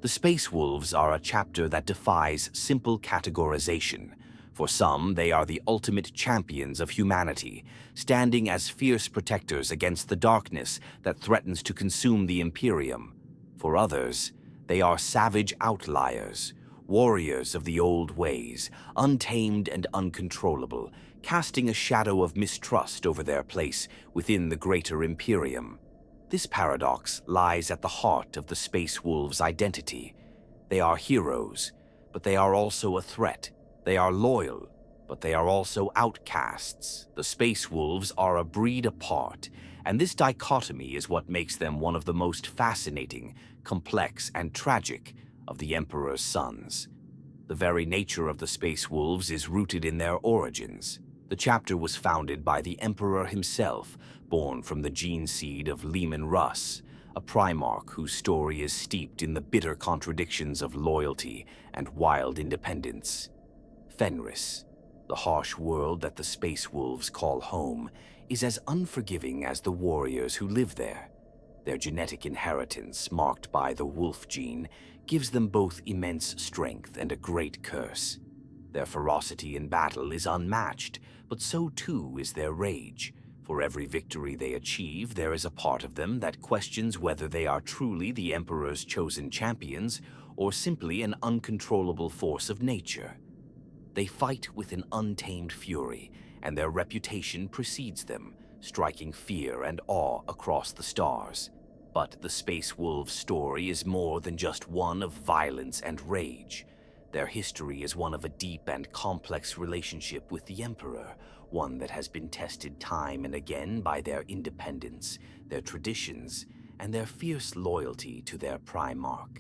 The Space Wolves are a chapter that defies simple categorization. For some, they are the ultimate champions of humanity, standing as fierce protectors against the darkness that threatens to consume the Imperium. For others, they are savage outliers, warriors of the old ways, untamed and uncontrollable, casting a shadow of mistrust over their place within the greater Imperium. This paradox lies at the heart of the Space Wolves' identity. They are heroes, but they are also a threat. They are loyal, but they are also outcasts. The Space Wolves are a breed apart, and this dichotomy is what makes them one of the most fascinating, complex, and tragic of the Emperor's sons. The very nature of the Space Wolves is rooted in their origins. The chapter was founded by the Emperor himself, born from the gene seed of Leman Russ, a Primarch whose story is steeped in the bitter contradictions of loyalty and wild independence. Fenris, the harsh world that the Space Wolves call home, is as unforgiving as the warriors who live there. Their genetic inheritance, marked by the wolf gene, gives them both immense strength and a great curse. Their ferocity in battle is unmatched, but so too is their rage. For every victory they achieve, there is a part of them that questions whether they are truly the Emperor's chosen champions or simply an uncontrollable force of nature. They fight with an untamed fury, and their reputation precedes them, striking fear and awe across the stars. But the Space Wolves' story is more than just one of violence and rage. Their history is one of a deep and complex relationship with the Emperor, one that has been tested time and again by their independence, their traditions, and their fierce loyalty to their Primarch.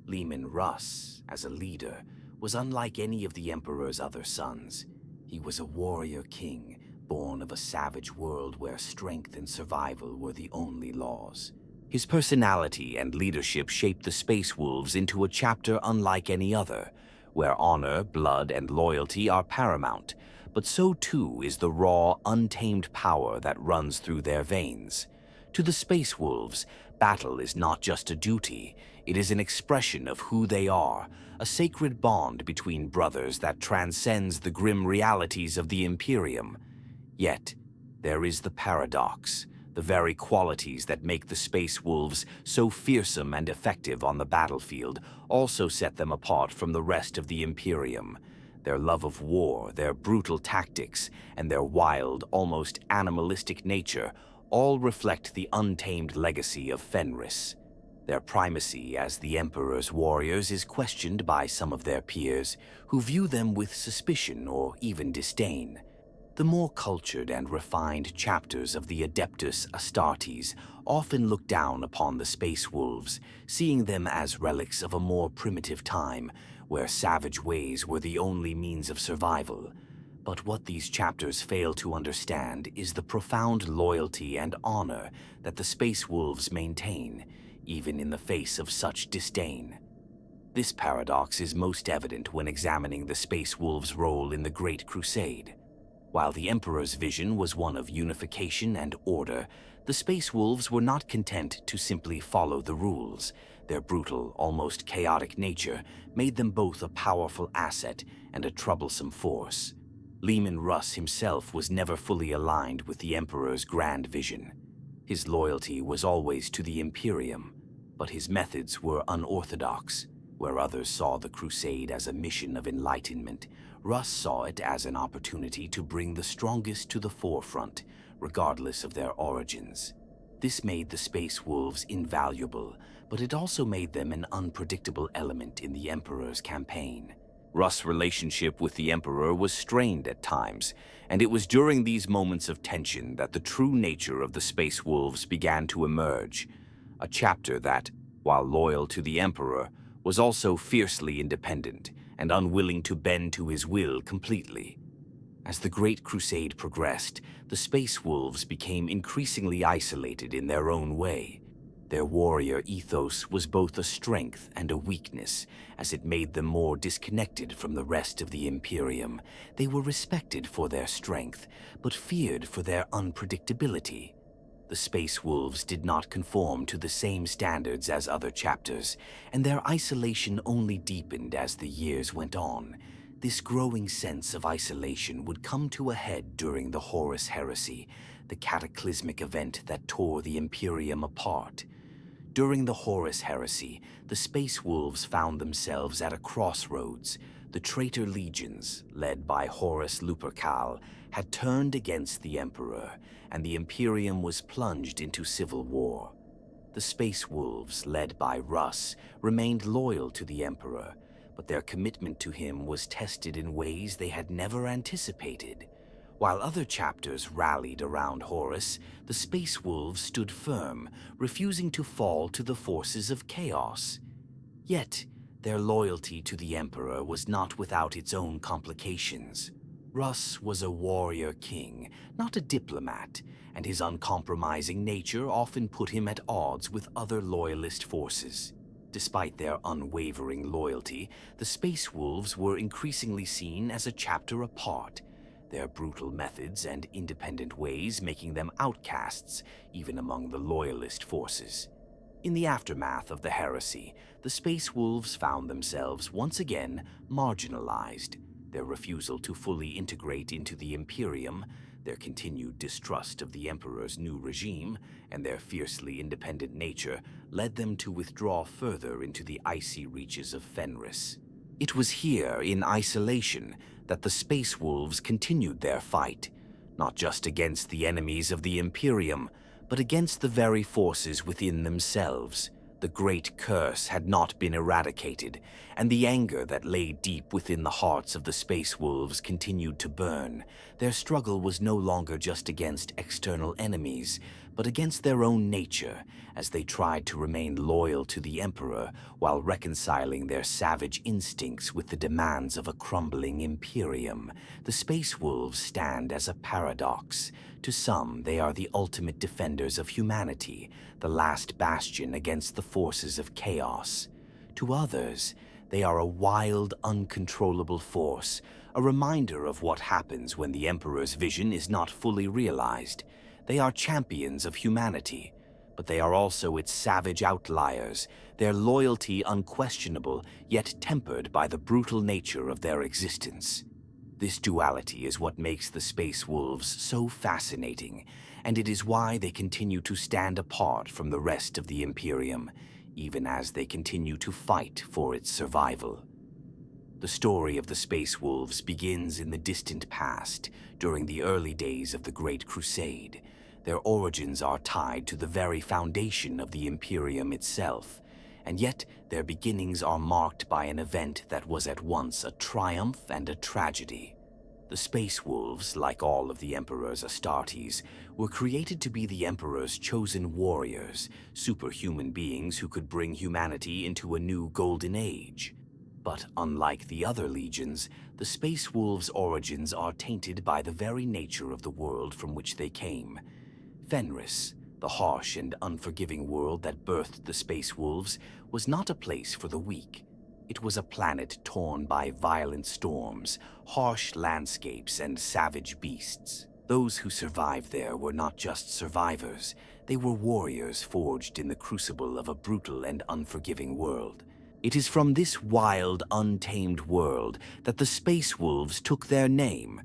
Leman Russ, as a leader, was unlike any of the Emperor's other sons. He was a warrior king, born of a savage world where strength and survival were the only laws. His personality and leadership shaped the Space Wolves into a chapter unlike any other, where honor, blood, and loyalty are paramount, but so too is the raw, untamed power that runs through their veins. To the Space Wolves, battle is not just a duty, it is an expression of who they are, a sacred bond between brothers that transcends the grim realities of the Imperium. Yet, there is the paradox. The very qualities that make the Space Wolves so fearsome and effective on the battlefield also set them apart from the rest of the Imperium. Their love of war, their brutal tactics, and their wild, almost animalistic nature all reflect the untamed legacy of Fenris. Their primacy as the Emperor's warriors is questioned by some of their peers, who view them with suspicion or even disdain. The more cultured and refined chapters of the Adeptus Astartes often look down upon the Space Wolves, seeing them as relics of a more primitive time, where savage ways were the only means of survival. But what these chapters fail to understand is the profound loyalty and honor that the Space Wolves maintain, even in the face of such disdain. This paradox is most evident when examining the Space Wolves' role in the Great Crusade. While the Emperor's vision was one of unification and order, the Space Wolves were not content to simply follow the rules. Their brutal, almost chaotic nature made them both a powerful asset and a troublesome force. Leman Russ himself was never fully aligned with the Emperor's grand vision. His loyalty was always to the Imperium, but his methods were unorthodox. Where others saw the crusade as a mission of enlightenment, Russ saw it as an opportunity to bring the strongest to the forefront, regardless of their origins. This made the Space Wolves invaluable, but it also made them an unpredictable element in the Emperor's campaign. Russ' relationship with the Emperor was strained at times, and it was during these moments of tension that the true nature of the Space Wolves began to emerge. A chapter that, while loyal to the Emperor, was also fiercely independent and unwilling to bend to his will completely. As the Great Crusade progressed, the Space Wolves became increasingly isolated in their own way. Their warrior ethos was both a strength and a weakness, as it made them more disconnected from the rest of the Imperium. They were respected for their strength, but feared for their unpredictability. The Space Wolves did not conform to the same standards as other chapters, and their isolation only deepened as the years went on. This growing sense of isolation would come to a head during the Horus Heresy, the cataclysmic event that tore the Imperium apart. During the Horus Heresy, the Space Wolves found themselves at a crossroads. The traitor legions, led by Horus Lupercal, had turned against the Emperor, and the Imperium was plunged into civil war. The Space Wolves, led by Russ, remained loyal to the Emperor, but their commitment to him was tested in ways they had never anticipated. While other chapters rallied around Horus, the Space Wolves stood firm, refusing to fall to the forces of chaos. Yet, their loyalty to the Emperor was not without its own complications. Russ was a warrior king, not a diplomat, and his uncompromising nature often put him at odds with other loyalist forces. Despite their unwavering loyalty, the Space Wolves were increasingly seen as a chapter apart, their brutal methods and independent ways making them outcasts even among the loyalist forces. In the aftermath of the heresy, the Space Wolves found themselves once again marginalized. Their refusal to fully integrate into the Imperium, their continued distrust of the Emperor's new regime, and their fiercely independent nature led them to withdraw further into the icy reaches of Fenris. It was here, in isolation, that the Space Wolves continued their fight, not just against the enemies of the Imperium, but against the very forces within themselves. The great curse had not been eradicated, and the anger that lay deep within the hearts of the Space Wolves continued to burn. Their struggle was no longer just against external enemies, but against their own nature, as they tried to remain loyal to the Emperor while reconciling their savage instincts with the demands of a crumbling Imperium. The Space Wolves stand as a paradox. To some, they are the ultimate defenders of humanity, the last bastion against the forces of chaos. To others, they are a wild, uncontrollable force, a reminder of what happens when the Emperor's vision is not fully realized. They are champions of humanity, but they are also its savage outliers, their loyalty unquestionable, yet tempered by the brutal nature of their existence. This duality is what makes the Space Wolves so fascinating, and it is why they continue to stand apart from the rest of the Imperium, even as they continue to fight for its survival. The story of the Space Wolves begins in the distant past, during the early days of the Great Crusade. Their origins are tied to the very foundation of the Imperium itself, and yet their beginnings are marked by an event that was at once a triumph and a tragedy. The Space Wolves, like all of the Emperor's Astartes, were created to be the Emperor's chosen warriors, superhuman beings who could bring humanity into a new golden age. But unlike the other legions, the Space Wolves' origins are tainted by the very nature of the world from which they came. Fenris, the harsh and unforgiving world that birthed the Space Wolves, was not a place for the weak. It was a planet torn by violent storms, harsh landscapes, and savage beasts. Those who survived there were not just survivors, they were warriors forged in the crucible of a brutal and unforgiving world. It is from this wild, untamed world that the Space Wolves took their name,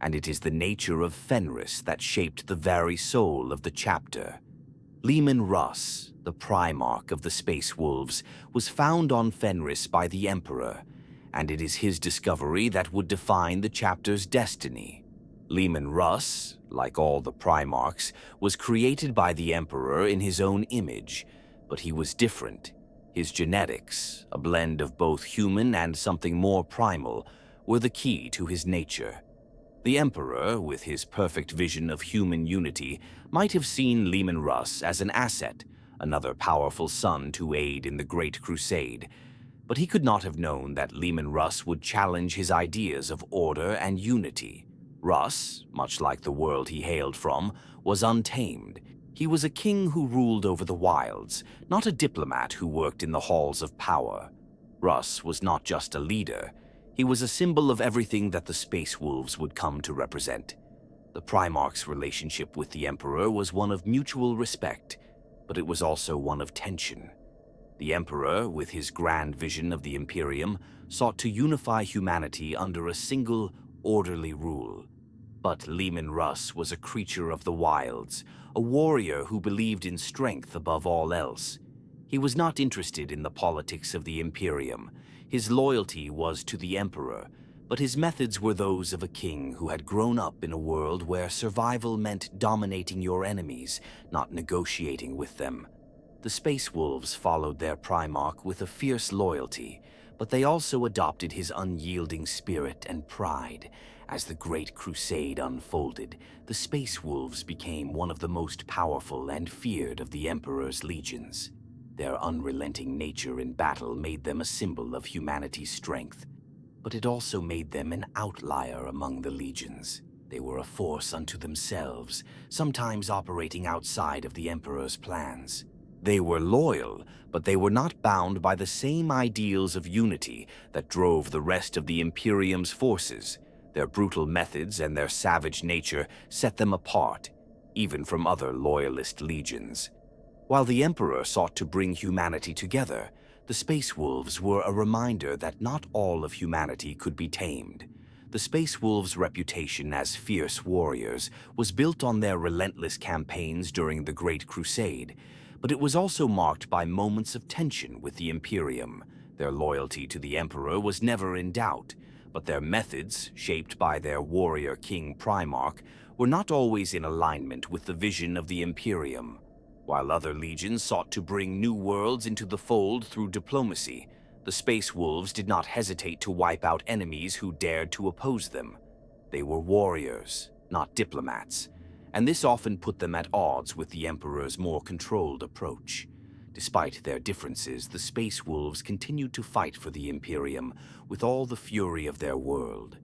and it is the nature of Fenris that shaped the very soul of the chapter. Leman Russ, the Primarch of the Space Wolves, was found on Fenris by the Emperor, and it is his discovery that would define the chapter's destiny. Leman Russ, like all the Primarchs, was created by the Emperor in his own image, but he was different. His genetics, a blend of both human and something more primal, were the key to his nature. The Emperor, with his perfect vision of human unity, might have seen Leman Russ as an asset, another powerful son to aid in the Great Crusade, but he could not have known that Leman Russ would challenge his ideas of order and unity. Russ, much like the world he hailed from, was untamed. He was a king who ruled over the wilds, not a diplomat who worked in the halls of power. Russ was not just a leader. He was a symbol of everything that the Space Wolves would come to represent. The Primarch's relationship with the Emperor was one of mutual respect, but it was also one of tension. The Emperor, with his grand vision of the Imperium, sought to unify humanity under a single, orderly rule. But Leman Russ was a creature of the wilds, a warrior who believed in strength above all else. He was not interested in the politics of the Imperium. His loyalty was to the Emperor, but his methods were those of a king who had grown up in a world where survival meant dominating your enemies, not negotiating with them. The Space Wolves followed their Primarch with a fierce loyalty, but they also adopted his unyielding spirit and pride. As the Great Crusade unfolded, the Space Wolves became one of the most powerful and feared of the Emperor's legions. Their unrelenting nature in battle made them a symbol of humanity's strength, but it also made them an outlier among the legions. They were a force unto themselves, sometimes operating outside of the Emperor's plans. They were loyal, but they were not bound by the same ideals of unity that drove the rest of the Imperium's forces. Their brutal methods and their savage nature set them apart, even from other loyalist legions. While the Emperor sought to bring humanity together, the Space Wolves were a reminder that not all of humanity could be tamed. The Space Wolves' reputation as fierce warriors was built on their relentless campaigns during the Great Crusade, but it was also marked by moments of tension with the Imperium. Their loyalty to the Emperor was never in doubt, but their methods, shaped by their warrior king Primarch, were not always in alignment with the vision of the Imperium. While other legions sought to bring new worlds into the fold through diplomacy, the Space Wolves did not hesitate to wipe out enemies who dared to oppose them. They were warriors, not diplomats, and this often put them at odds with the Emperor's more controlled approach. Despite their differences, the Space Wolves continued to fight for the Imperium with all the fury of their world.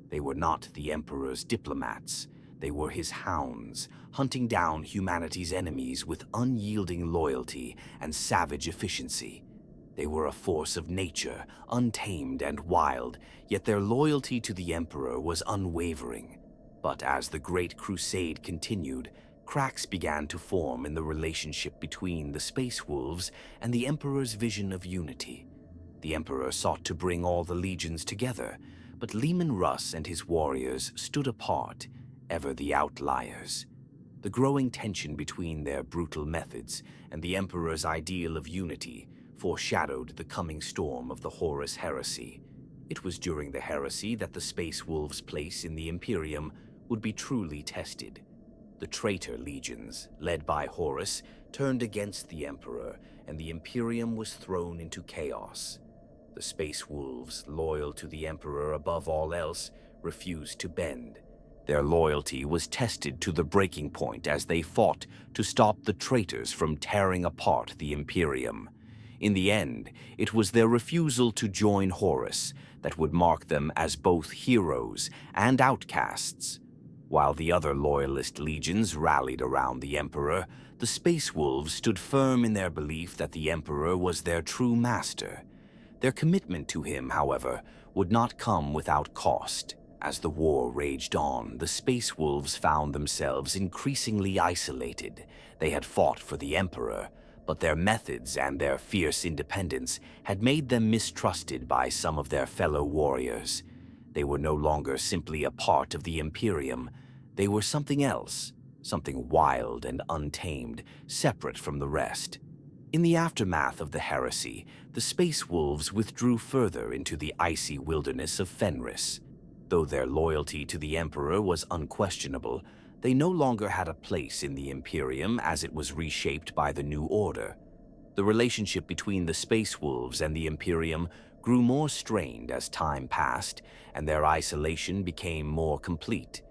They were not the Emperor's diplomats. They were his hounds, hunting down humanity's enemies with unyielding loyalty and savage efficiency. They were a force of nature, untamed and wild, yet their loyalty to the Emperor was unwavering. But as the Great Crusade continued, cracks began to form in the relationship between the Space Wolves and the Emperor's vision of unity. The Emperor sought to bring all the legions together, but Leman Russ and his warriors stood apart, ever the outliers. The growing tension between their brutal methods and the Emperor's ideal of unity foreshadowed the coming storm of the Horus Heresy. It was during the heresy that the Space Wolves' place in the Imperium would be truly tested. The traitor legions, led by Horus, turned against the Emperor, and the Imperium was thrown into chaos. The Space Wolves, loyal to the Emperor above all else, refused to bend. Their loyalty was tested to the breaking point as they fought to stop the traitors from tearing apart the Imperium. In the end, it was their refusal to join Horus that would mark them as both heroes and outcasts. While the other loyalist legions rallied around the Emperor, the Space Wolves stood firm in their belief that the Emperor was their true master. Their commitment to him, however, would not come without cost. As the war raged on, the Space Wolves found themselves increasingly isolated. They had fought for the Emperor, but their methods and their fierce independence had made them mistrusted by some of their fellow warriors. They were no longer simply a part of the Imperium. They were something else, something wild and untamed, separate from the rest. In the aftermath of the heresy, the Space Wolves withdrew further into the icy wilderness of Fenris. Though their loyalty to the Emperor was unquestionable, they no longer had a place in the Imperium as it was reshaped by the New Order. The relationship between the Space Wolves and the Imperium grew more strained as time passed, and their isolation became more complete.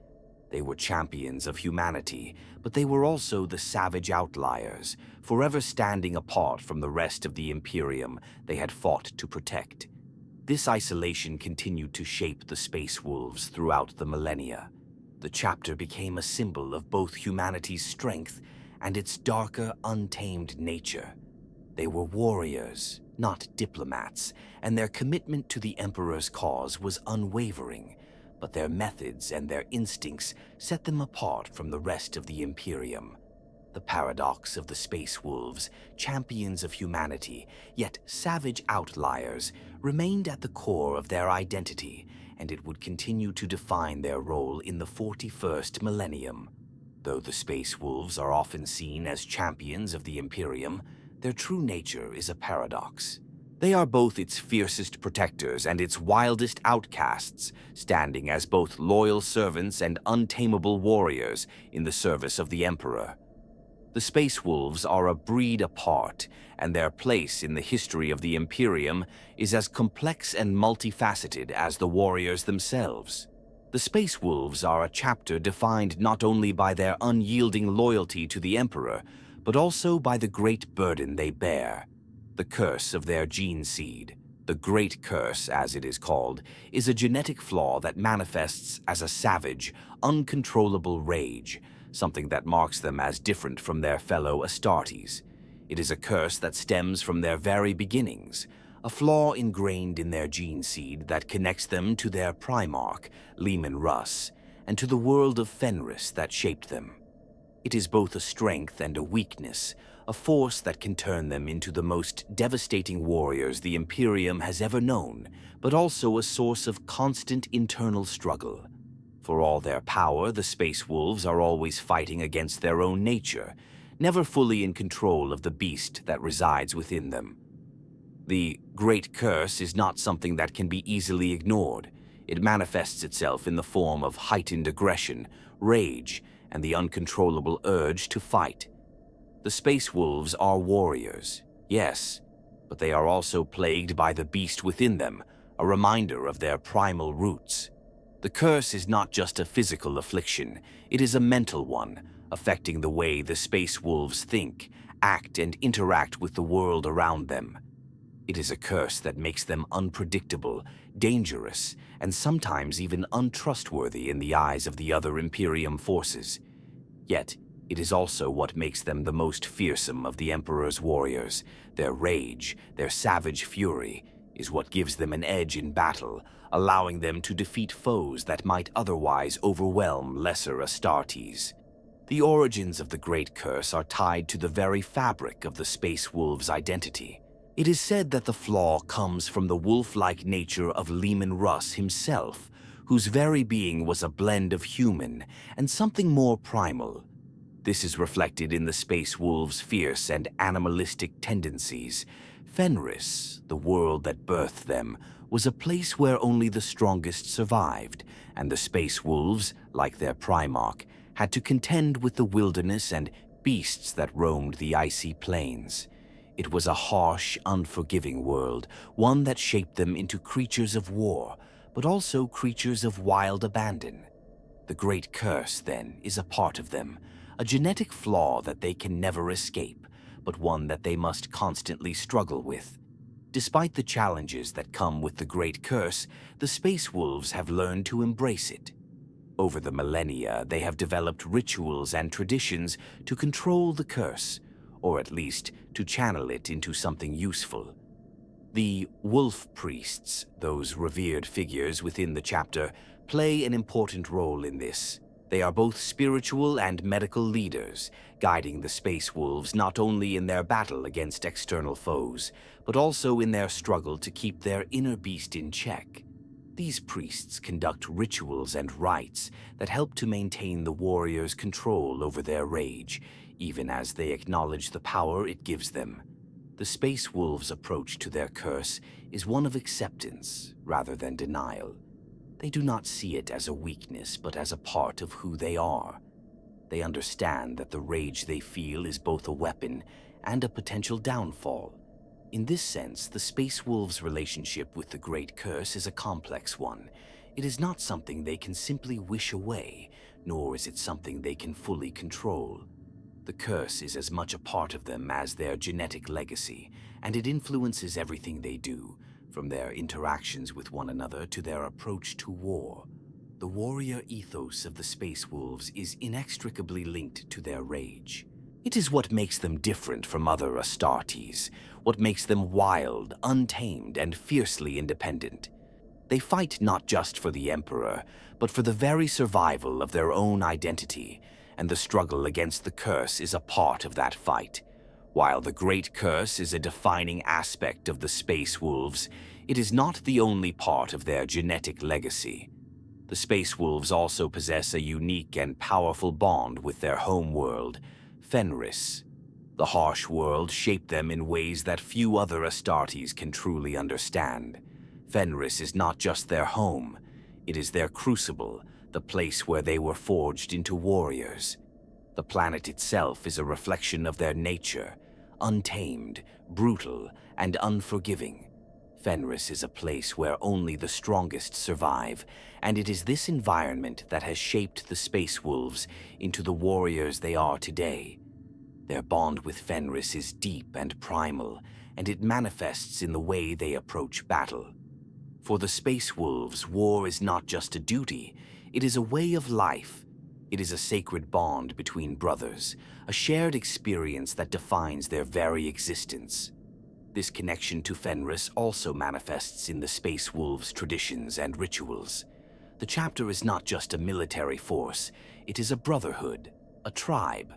They were champions of humanity, but they were also the savage outliers, forever standing apart from the rest of the Imperium they had fought to protect. This isolation continued to shape the Space Wolves throughout the millennia. The chapter became a symbol of both humanity's strength and its darker, untamed nature. They were warriors, not diplomats, and their commitment to the Emperor's cause was unwavering. but their methods and their instincts set them apart from the rest of the Imperium. The paradox of the Space Wolves, champions of humanity, yet savage outliers, remained at the core of their identity, and it would continue to define their role in the 41st millennium. Though the Space Wolves are often seen as champions of the Imperium, their true nature is a paradox. They are both its fiercest protectors and its wildest outcasts, standing as both loyal servants and untamable warriors in the service of the Emperor. The Space Wolves are a breed apart, and their place in the history of the Imperium is as complex and multifaceted as the warriors themselves. The Space Wolves are a chapter defined not only by their unyielding loyalty to the Emperor, but also by the great burden they bear. The curse of their gene seed, the Great Curse as it is called, is a genetic flaw that manifests as a savage, uncontrollable rage, something that marks them as different from their fellow Astartes. It is a curse that stems from their very beginnings, a flaw ingrained in their gene seed that connects them to their primarch, Leman Russ, and to the world of Fenris that shaped them. It is both a strength and a weakness, a force that can turn them into the most devastating warriors the Imperium has ever known, but also a source of constant internal struggle. For all their power, the Space Wolves are always fighting against their own nature, never fully in control of the beast that resides within them. The Great Curse is not something that can be easily ignored. It manifests itself in the form of heightened aggression, rage, and the uncontrollable urge to fight. The Space Wolves are warriors, yes, but they are also plagued by the beast within them, a reminder of their primal roots. The curse is not just a physical affliction, it is a mental one, affecting the way the Space Wolves think, act, and interact with the world around them. It is a curse that makes them unpredictable, dangerous, and sometimes even untrustworthy in the eyes of the other Imperium forces. Yet, it is also what makes them the most fearsome of the Emperor's warriors. Their rage, their savage fury, is what gives them an edge in battle, allowing them to defeat foes that might otherwise overwhelm lesser Astartes. The origins of the Great Curse are tied to the very fabric of the Space Wolves' identity. It is said that the flaw comes from the wolf-like nature of Leman Russ himself, whose very being was a blend of human and something more primal. This is reflected in the Space Wolves' fierce and animalistic tendencies. Fenris, the world that birthed them, was a place where only the strongest survived, and the Space Wolves, like their primarch, had to contend with the wilderness and beasts that roamed the icy plains. It was a harsh, unforgiving world, one that shaped them into creatures of war, but also creatures of wild abandon. The Great Curse, then, is a part of them, a genetic flaw that they can never escape, but one that they must constantly struggle with. Despite the challenges that come with the Great Curse, the Space Wolves have learned to embrace it. Over the millennia, they have developed rituals and traditions to control the curse, or at least to channel it into something useful. The wolf priests, those revered figures within the chapter, play an important role in this. They are both spiritual and medical leaders, guiding the Space Wolves not only in their battle against external foes, but also in their struggle to keep their inner beast in check. These priests conduct rituals and rites that help to maintain the warriors' control over their rage, even as they acknowledge the power it gives them. The Space Wolves' approach to their curse is one of acceptance rather than denial. They do not see it as a weakness, but as a part of who they are. They understand that the rage they feel is both a weapon and a potential downfall. In this sense, the Space Wolves' relationship with the Great Curse is a complex one. It is not something they can simply wish away, nor is it something they can fully control. The curse is as much a part of them as their genetic legacy, and it influences everything they do, from their interactions with one another to their approach to war. The warrior ethos of the Space Wolves is inextricably linked to their rage. It is what makes them different from other Astartes, what makes them wild, untamed, and fiercely independent. They fight not just for the Emperor, but for the very survival of their own identity, and the struggle against the curse is a part of that fight. While the Great Curse is a defining aspect of the Space Wolves, it is not the only part of their genetic legacy. The Space Wolves also possess a unique and powerful bond with their home world, Fenris. The harsh world shaped them in ways that few other Astartes can truly understand. Fenris is not just their home, it is their crucible, the place where they were forged into warriors. The planet itself is a reflection of their nature, untamed, brutal, and unforgiving. Fenris is a place where only the strongest survive, and it is this environment that has shaped the Space Wolves into the warriors they are today. Their bond with Fenris is deep and primal, and it manifests in the way they approach battle. For the Space Wolves, war is not just a duty, it is a way of life. It is a sacred bond between brothers, a shared experience that defines their very existence. This connection to Fenris also manifests in the Space Wolves' traditions and rituals. The chapter is not just a military force, it is a brotherhood, a tribe.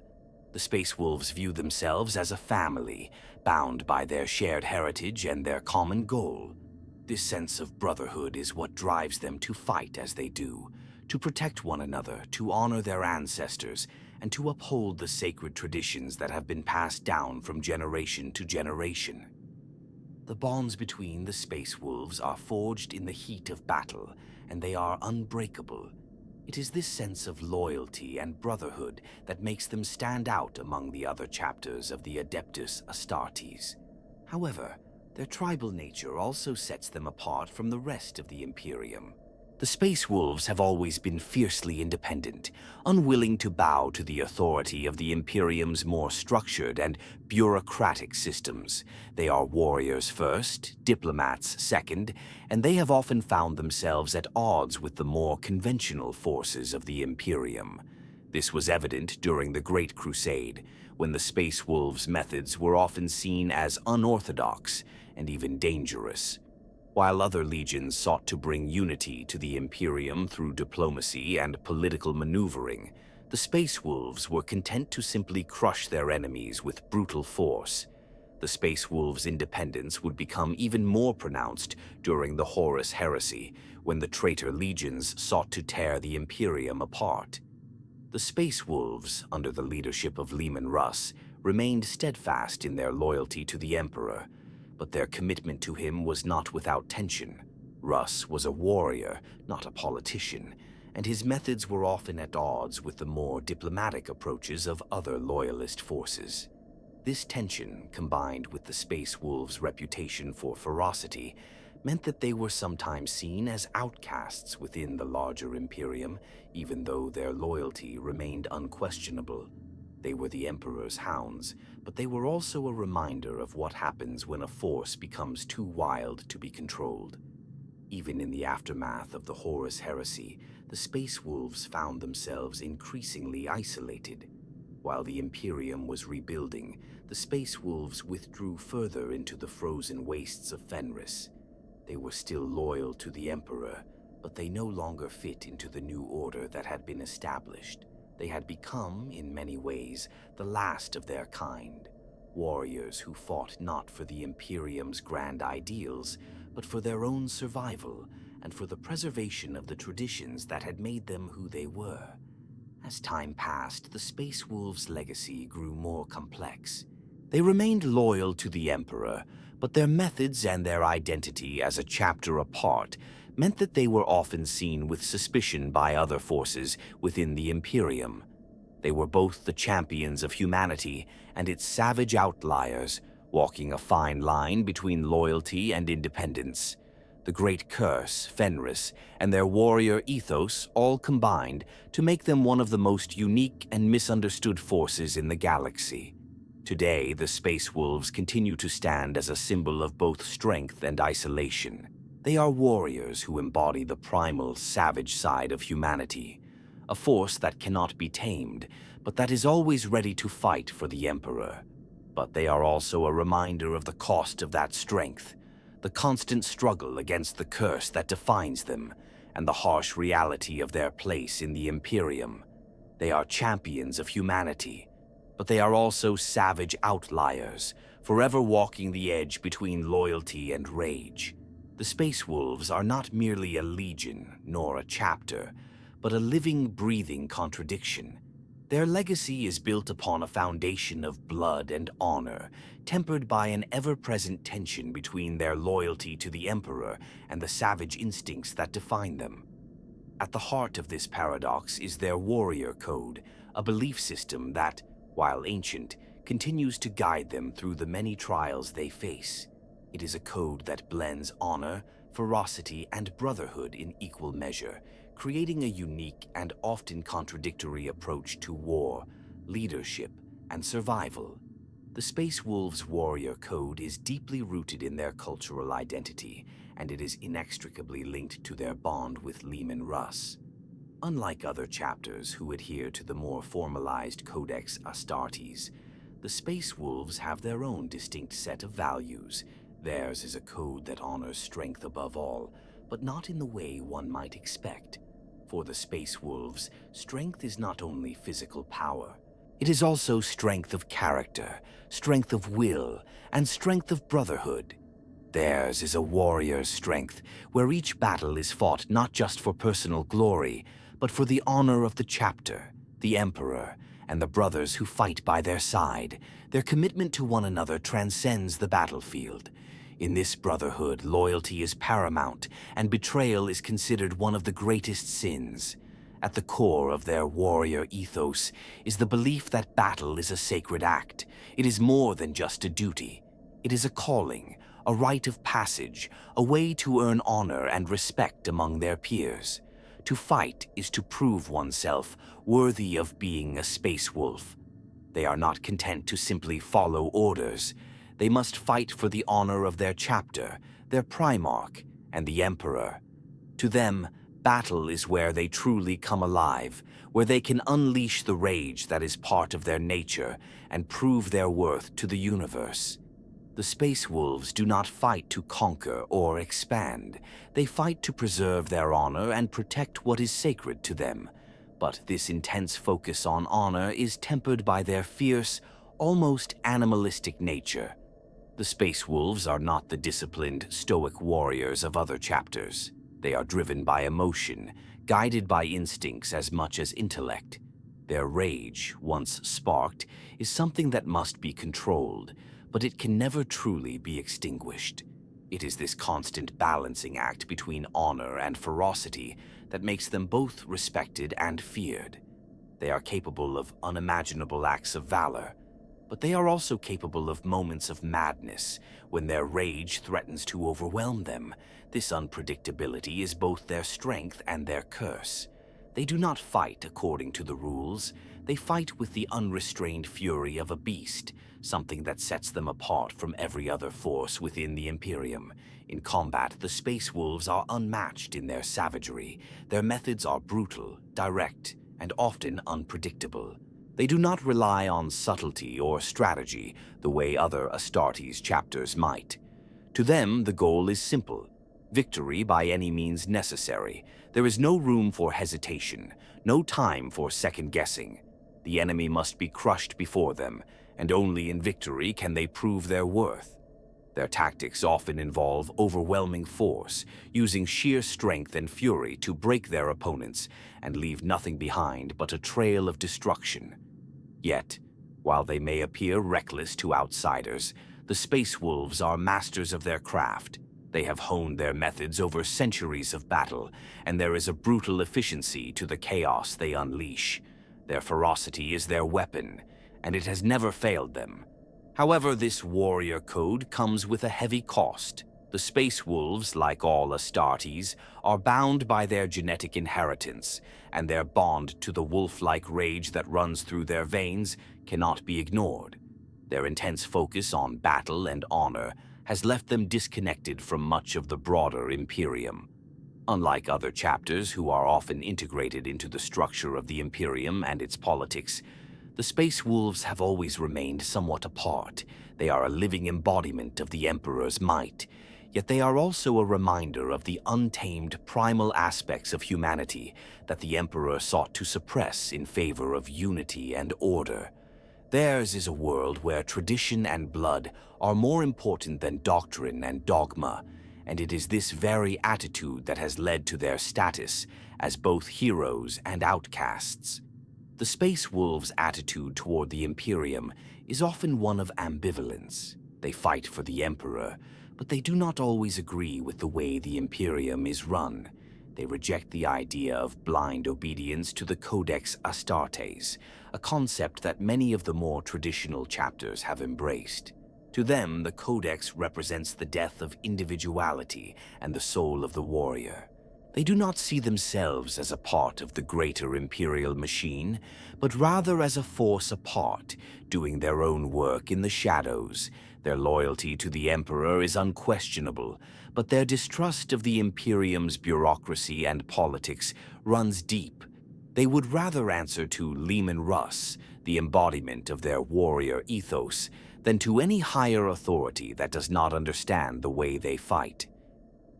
The Space Wolves view themselves as a family, bound by their shared heritage and their common goal. This sense of brotherhood is what drives them to fight as they do, to protect one another, to honor their ancestors, and to uphold the sacred traditions that have been passed down from generation to generation. The bonds between the Space Wolves are forged in the heat of battle, and they are unbreakable. It is this sense of loyalty and brotherhood that makes them stand out among the other chapters of the Adeptus Astartes. However, their tribal nature also sets them apart from the rest of the Imperium. The Space Wolves have always been fiercely independent, unwilling to bow to the authority of the Imperium's more structured and bureaucratic systems. They are warriors first, diplomats second, and they have often found themselves at odds with the more conventional forces of the Imperium. This was evident during the Great Crusade, when the Space Wolves' methods were often seen as unorthodox and even dangerous. While other legions sought to bring unity to the Imperium through diplomacy and political maneuvering, the Space Wolves were content to simply crush their enemies with brutal force. The Space Wolves' independence would become even more pronounced during the Horus Heresy, when the traitor legions sought to tear the Imperium apart. The Space Wolves, under the leadership of Leman Russ, remained steadfast in their loyalty to the Emperor, but their commitment to him was not without tension. Russ was a warrior, not a politician, and his methods were often at odds with the more diplomatic approaches of other loyalist forces. This tension, combined with the Space Wolves' reputation for ferocity, meant that they were sometimes seen as outcasts within the larger Imperium, even though their loyalty remained unquestionable. They were the Emperor's hounds, but they were also a reminder of what happens when a force becomes too wild to be controlled. Even in the aftermath of the Horus Heresy, the Space Wolves found themselves increasingly isolated. While the Imperium was rebuilding, the Space Wolves withdrew further into the frozen wastes of Fenris. They were still loyal to the Emperor, but they no longer fit into the new order that had been established. They had become, in many ways, the last of their kind, warriors who fought not for the Imperium's grand ideals, but for their own survival and for the preservation of the traditions that had made them who they were. As time passed, the Space Wolves' legacy grew more complex. They remained loyal to the Emperor, but their methods and their identity as a chapter apart meant that they were often seen with suspicion by other forces within the Imperium. They were both the champions of humanity and its savage outliers, walking a fine line between loyalty and independence. The Great Curse, Fenris, and their warrior ethos all combined to make them one of the most unique and misunderstood forces in the galaxy. Today, the Space Wolves continue to stand as a symbol of both strength and isolation. They are warriors who embody the primal, savage side of humanity, a force that cannot be tamed, but that is always ready to fight for the Emperor. But they are also a reminder of the cost of that strength. the constant struggle against the curse that defines them, and the harsh reality of their place in the Imperium. They are champions of humanity, but they are also savage outliers, forever walking the edge between loyalty and rage. The Space Wolves are not merely a legion nor a chapter, but a living, breathing contradiction. Their legacy is built upon a foundation of blood and honor, tempered by an ever-present tension between their loyalty to the Emperor and the savage instincts that define them. At the heart of this paradox is their warrior code, a belief system that, while ancient, continues to guide them through the many trials they face. It is a code that blends honor, ferocity, and brotherhood in equal measure, creating a unique and often contradictory approach to war, leadership, and survival. The Space Wolves' warrior code is deeply rooted in their cultural identity, and it is inextricably linked to their bond with Leman Russ. Unlike other chapters who adhere to the more formalized Codex Astartes, the Space Wolves have their own distinct set of values. Theirs is a code that honors strength above all, but not in the way one might expect. For the Space Wolves, strength is not only physical power. It is also strength of character, strength of will, and strength of brotherhood. Theirs is a warrior's strength, where each battle is fought not just for personal glory, but for the honor of the chapter, the Emperor, and the brothers who fight by their side. Their commitment to one another transcends the battlefield. In this brotherhood, loyalty is paramount, and betrayal is considered one of the greatest sins. At the core of their warrior ethos is the belief that battle is a sacred act. It is more than just a duty. It is a calling, a rite of passage, a way to earn honor and respect among their peers. To fight is to prove oneself worthy of being a Space Wolf. They are not content to simply follow orders. They must fight for the honor of their chapter, their Primarch, and the Emperor. To them, battle is where they truly come alive, where they can unleash the rage that is part of their nature and prove their worth to the universe. The Space Wolves do not fight to conquer or expand. They fight to preserve their honor and protect what is sacred to them. But this intense focus on honor is tempered by their fierce, almost animalistic nature. The Space Wolves are not the disciplined, stoic warriors of other chapters. They are driven by emotion, guided by instincts as much as intellect. Their rage, once sparked, is something that must be controlled, but it can never truly be extinguished. It is this constant balancing act between honor and ferocity that makes them both respected and feared. They are capable of unimaginable acts of valor, but they are also capable of moments of madness when their rage threatens to overwhelm them. This unpredictability is both their strength and their curse. They do not fight according to the rules. They fight with the unrestrained fury of a beast, something that sets them apart from every other force within the Imperium. In combat, the Space Wolves are unmatched in their savagery. Their methods are brutal, direct, and often unpredictable. They do not rely on subtlety or strategy the way other Astartes chapters might. To them, the goal is simple: victory by any means necessary. There is no room for hesitation, no time for second-guessing. The enemy must be crushed before them, and only in victory can they prove their worth. Their tactics often involve overwhelming force, using sheer strength and fury to break their opponents and leave nothing behind but a trail of destruction. Yet, while they may appear reckless to outsiders, the Space Wolves are masters of their craft. They have honed their methods over centuries of battle, and there is a brutal efficiency to the chaos they unleash. Their ferocity is their weapon, and it has never failed them. However, this warrior code comes with a heavy cost. The Space Wolves, like all Astartes, are bound by their genetic inheritance, and their bond to the wolf-like rage that runs through their veins cannot be ignored. Their intense focus on battle and honor has left them disconnected from much of the broader Imperium. Unlike other chapters who are often integrated into the structure of the Imperium and its politics, the Space Wolves have always remained somewhat apart. They are a living embodiment of the Emperor's might, Yet they are also a reminder of the untamed primal aspects of humanity that the Emperor sought to suppress in favor of unity and order. Theirs is a world where tradition and blood are more important than doctrine and dogma, and it is this very attitude that has led to their status as both heroes and outcasts. The Space Wolves' attitude toward the Imperium is often one of ambivalence. They fight for the Emperor, but they do not always agree with the way the Imperium is run. They reject the idea of blind obedience to the Codex Astartes, a concept that many of the more traditional chapters have embraced. To them, the Codex represents the death of individuality and the soul of the warrior. They do not see themselves as a part of the greater imperial machine, but rather as a force apart, doing their own work in the shadows. Their loyalty to the Emperor is unquestionable, but their distrust of the Imperium's bureaucracy and politics runs deep. They would rather answer to Leman Russ, the embodiment of their warrior ethos, than to any higher authority that does not understand the way they fight.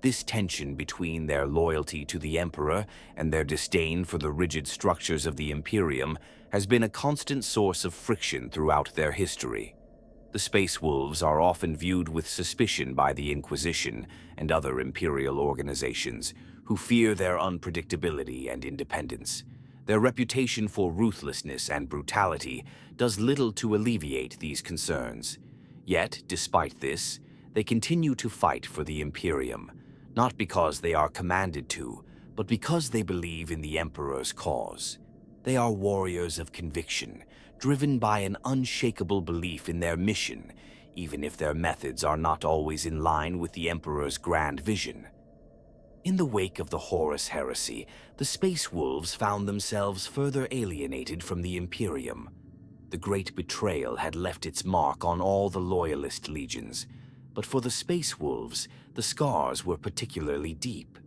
This tension between their loyalty to the Emperor and their disdain for the rigid structures of the Imperium has been a constant source of friction throughout their history. The Space Wolves are often viewed with suspicion by the Inquisition and other imperial organizations, who fear their unpredictability and independence. Their reputation for ruthlessness and brutality does little to alleviate these concerns. Yet, despite this, they continue to fight for the Imperium, not because they are commanded to, but because they believe in the Emperor's cause. They are warriors of conviction, driven by an unshakable belief in their mission, even if their methods are not always in line with the Emperor's grand vision. In the wake of the Horus Heresy, the Space Wolves found themselves further alienated from the Imperium. The Great Betrayal had left its mark on all the Loyalist legions, but for the Space Wolves, the scars were particularly deep.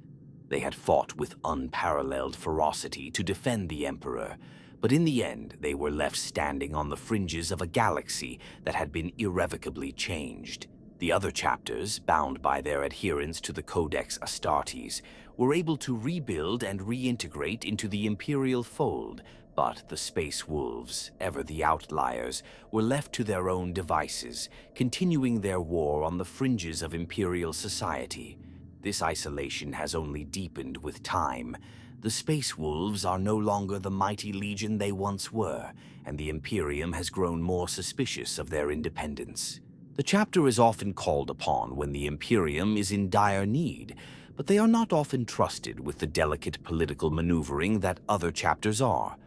They had fought with unparalleled ferocity to defend the Emperor, but in the end they were left standing on the fringes of a galaxy that had been irrevocably changed. The other chapters, bound by their adherence to the Codex Astartes, were able to rebuild and reintegrate into the Imperial fold, but the Space Wolves, ever the Outliers, were left to their own devices, continuing their war on the fringes of Imperial society. This isolation has only deepened with time. The Space Wolves are no longer the mighty legion they once were, and the Imperium has grown more suspicious of their independence. The chapter is often called upon when the Imperium is in dire need, but they are not often trusted with the delicate political maneuvering that other chapters are.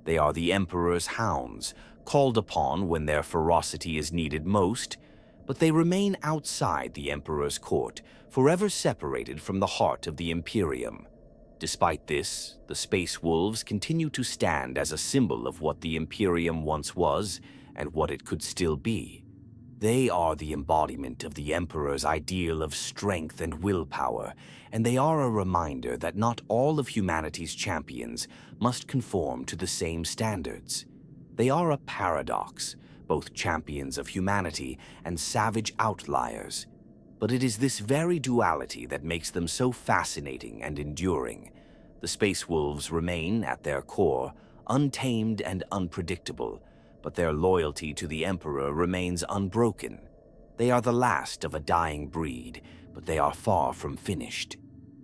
They are the Emperor's hounds, called upon when their ferocity is needed most, but they remain outside the Emperor's court, forever separated from the heart of the Imperium. Despite this, the Space Wolves continue to stand as a symbol of what the Imperium once was and what it could still be. They are the embodiment of the Emperor's ideal of strength and willpower, and they are a reminder that not all of humanity's champions must conform to the same standards. They are a paradox, both champions of humanity and savage outliers. But it is this very duality that makes them so fascinating and enduring. The Space Wolves remain, at their core, untamed and unpredictable, but their loyalty to the Emperor remains unbroken. They are the last of a dying breed, but they are far from finished.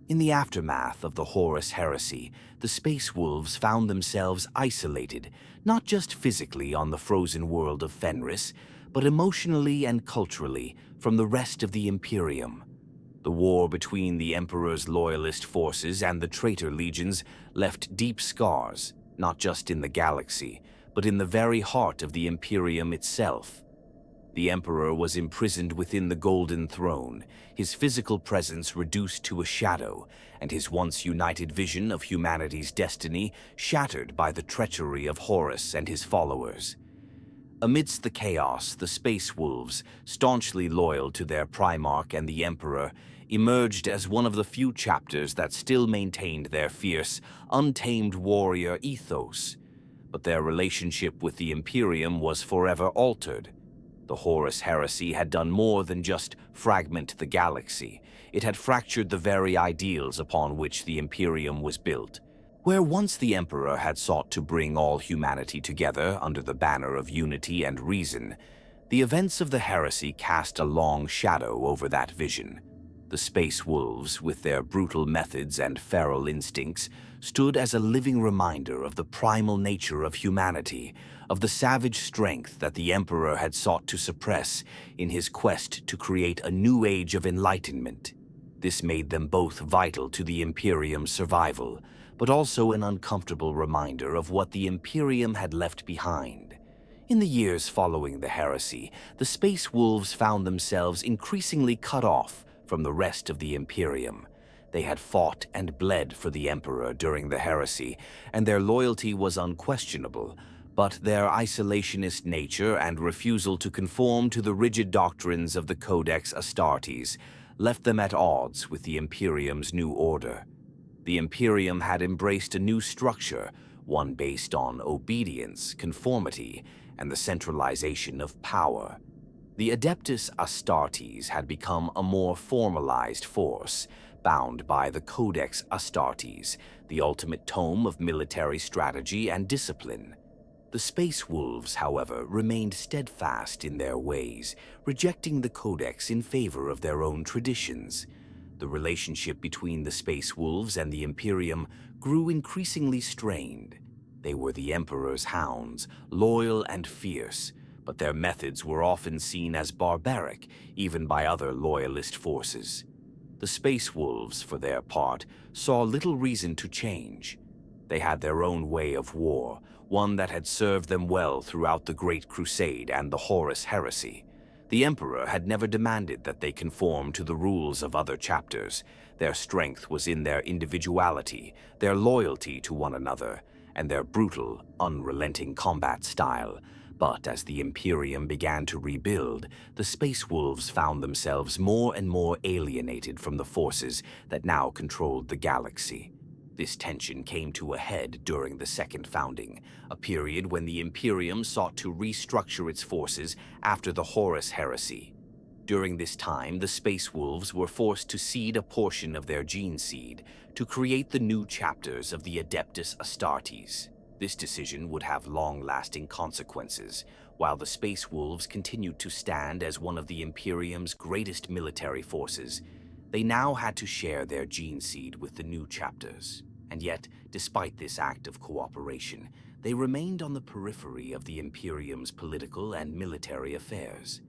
In the aftermath of the Horus Heresy, the Space Wolves found themselves isolated, not just physically on the frozen world of Fenris, but emotionally and culturally from the rest of the Imperium. The war between the Emperor's loyalist forces and the traitor legions left deep scars, not just in the galaxy, but in the very heart of the Imperium itself. The Emperor was imprisoned within the Golden Throne, his physical presence reduced to a shadow, and his once united vision of humanity's destiny shattered by the treachery of Horus and his followers. Amidst the chaos, the Space Wolves, staunchly loyal to their Primarch and the Emperor, emerged as one of the few chapters that still maintained their fierce, untamed warrior ethos. But their relationship with the Imperium was forever altered. The Horus Heresy had done more than just fragment the galaxy. It had fractured the very ideals upon which the Imperium was built. Where once the Emperor had sought to bring all humanity together under the banner of unity and reason, the events of the heresy cast a long shadow over that vision. The Space Wolves, with their brutal methods and feral instincts, stood as a living reminder of the primal nature of humanity, of the savage strength that the Emperor had sought to suppress in his quest to create a new age of enlightenment. This made them both vital to the Imperium's survival, but also an uncomfortable reminder of what the Imperium had left behind. In the years following the heresy, the Space Wolves found themselves increasingly cut off from the rest of the Imperium. They had fought and bled for the Emperor during the heresy, and their loyalty was unquestionable, but their isolationist nature and refusal to conform to the rigid doctrines of the Codex Astartes left them at odds with the Imperium's new order. The Imperium had embraced a new structure, one based on obedience, conformity, and the centralization of power. The Adeptus Astartes had become a more formalized force, bound by the Codex Astartes, the ultimate tome of military strategy and discipline. The Space Wolves, however, remained steadfast in their ways, rejecting the Codex in favor of their own traditions. The relationship between the Space Wolves and the Imperium grew increasingly strained. They were the Emperor's hounds, loyal and fierce, but their methods were often seen as barbaric, even by other loyalist forces. The Space Wolves, for their part, saw little reason to change. They had their own way of war, one that had served them well throughout the Great Crusade and the Horus Heresy. The Emperor had never demanded that they conform to the rules of other chapters. Their strength was in their individuality, their loyalty to one another, and their brutal, unrelenting combat style. But as the Imperium began to rebuild, the Space Wolves found themselves more and more alienated from the forces that now controlled the galaxy. This tension came to a head during the Second Founding, a period when the Imperium sought to restructure its forces after the Horus Heresy. During this time, the Space Wolves were forced to cede a portion of their gene seed to create the new chapters of the Adeptus Astartes. This decision would have long-lasting consequences. While the Space Wolves continued to stand as one of the Imperium's greatest military forces, they now had to share their gene seed with the new chapters. And yet, despite this act of cooperation, they remained on the periphery of the Imperium's political and military affairs.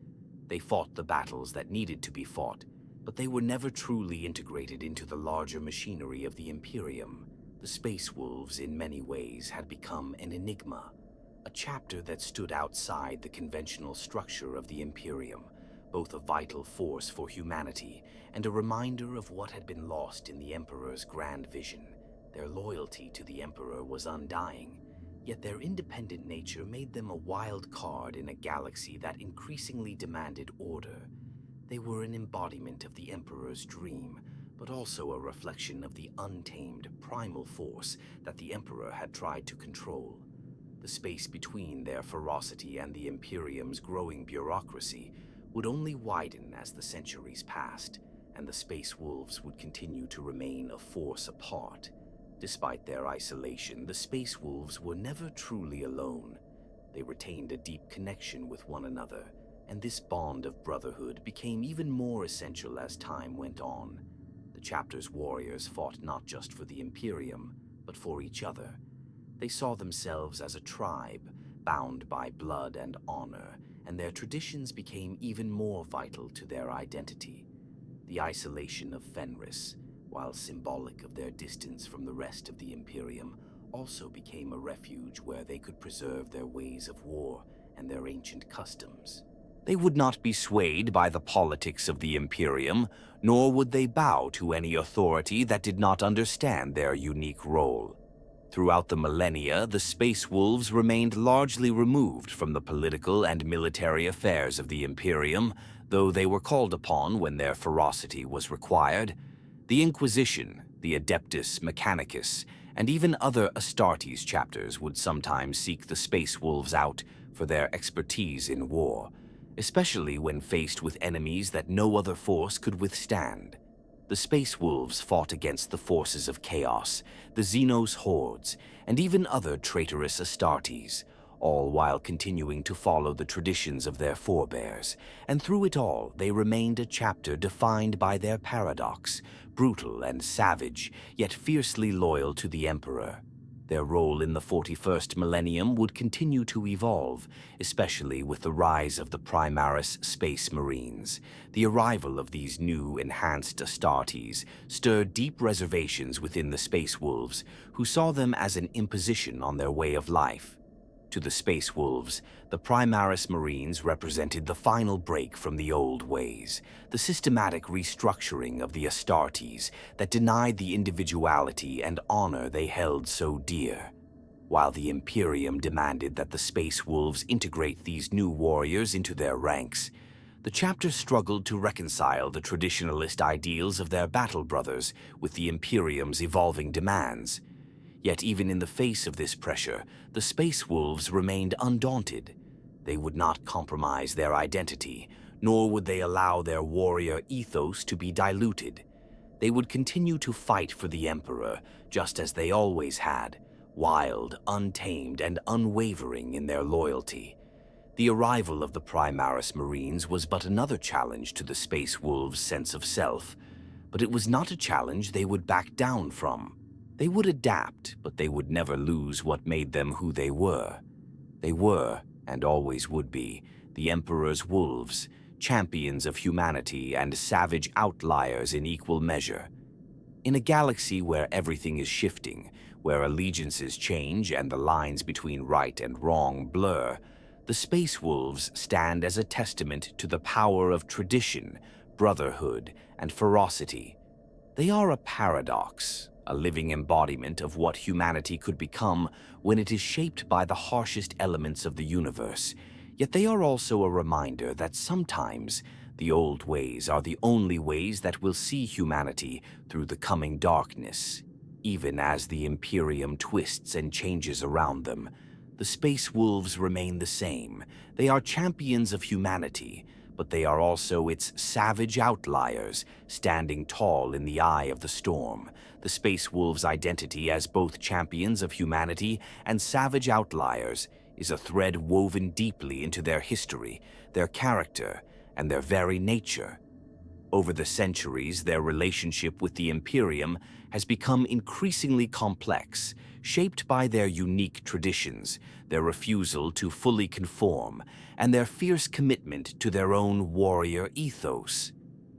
They fought the battles that needed to be fought, but they were never truly integrated into the larger machinery of the Imperium. The Space Wolves, in many ways, had become an enigma, a chapter that stood outside the conventional structure of the Imperium, both a vital force for humanity and a reminder of what had been lost in the Emperor's grand vision. Their loyalty to the Emperor was undying, yet their independent nature made them a wild card in a galaxy that increasingly demanded order. They were an embodiment of the Emperor's dream, but also a reflection of the untamed, primal force that the Emperor had tried to control. The space between their ferocity and the Imperium's growing bureaucracy would only widen as the centuries passed, and the Space Wolves would continue to remain a force apart. Despite their isolation, the Space Wolves were never truly alone. They retained a deep connection with one another, and this bond of brotherhood became even more essential as time went on. The chapter's warriors fought not just for the Imperium, but for each other. They saw themselves as a tribe, bound by blood and honor, and their traditions became even more vital to their identity. The isolation of Fenris, while symbolic of their distance from the rest of the Imperium, also became a refuge where they could preserve their ways of war and their ancient customs. They would not be swayed by the politics of the Imperium, nor would they bow to any authority that did not understand their unique role. Throughout the millennia, the Space Wolves remained largely removed from the political and military affairs of the Imperium, though they were called upon when their ferocity was required. The Inquisition, the Adeptus Mechanicus, and even other Astartes chapters would sometimes seek the Space Wolves out for their expertise in war. especially when faced with enemies that no other force could withstand. The Space Wolves fought against the forces of chaos, the Xenos hordes, and even other traitorous Astartes, all while continuing to follow the traditions of their forebears. And through it all, they remained a chapter defined by their paradox, brutal and savage, yet fiercely loyal to the Emperor. Their role in the 41st millennium would continue to evolve, especially with the rise of the Primaris Space Marines. The arrival of these new, enhanced Astartes stirred deep reservations within the Space Wolves, who saw them as an imposition on their way of life. To the Space Wolves, the Primaris Marines represented the final break from the old ways, the systematic restructuring of the Astartes that denied the individuality and honor they held so dear. While the Imperium demanded that the Space Wolves integrate these new warriors into their ranks, the chapter struggled to reconcile the traditionalist ideals of their battle brothers with the Imperium's evolving demands. Yet even in the face of this pressure, the Space Wolves remained undaunted. They would not compromise their identity, nor would they allow their warrior ethos to be diluted. They would continue to fight for the Emperor, just as they always had, wild, untamed, and unwavering in their loyalty. The arrival of the Primaris Marines was but another challenge to the Space Wolves' sense of self, but it was not a challenge they would back down from. They would adapt, but they would never lose what made them who they were. They were, and always would be, the Emperor's wolves, champions of humanity and savage outliers in equal measure. In a galaxy where everything is shifting, where allegiances change and the lines between right and wrong blur, the Space Wolves stand as a testament to the power of tradition, brotherhood, and ferocity. They are a paradox, a living embodiment of what humanity could become when it is shaped by the harshest elements of the universe. Yet they are also a reminder that sometimes the old ways are the only ways that will see humanity through the coming darkness. Even as the Imperium twists and changes around them, the Space Wolves remain the same. They are champions of humanity, but they are also its savage outliers, standing tall in the eye of the storm. The Space Wolves' identity as both champions of humanity and savage outliers is a thread woven deeply into their history, their character, and their very nature. Over the centuries, their relationship with the Imperium has become increasingly complex, shaped by their unique traditions, their refusal to fully conform, and their fierce commitment to their own warrior ethos.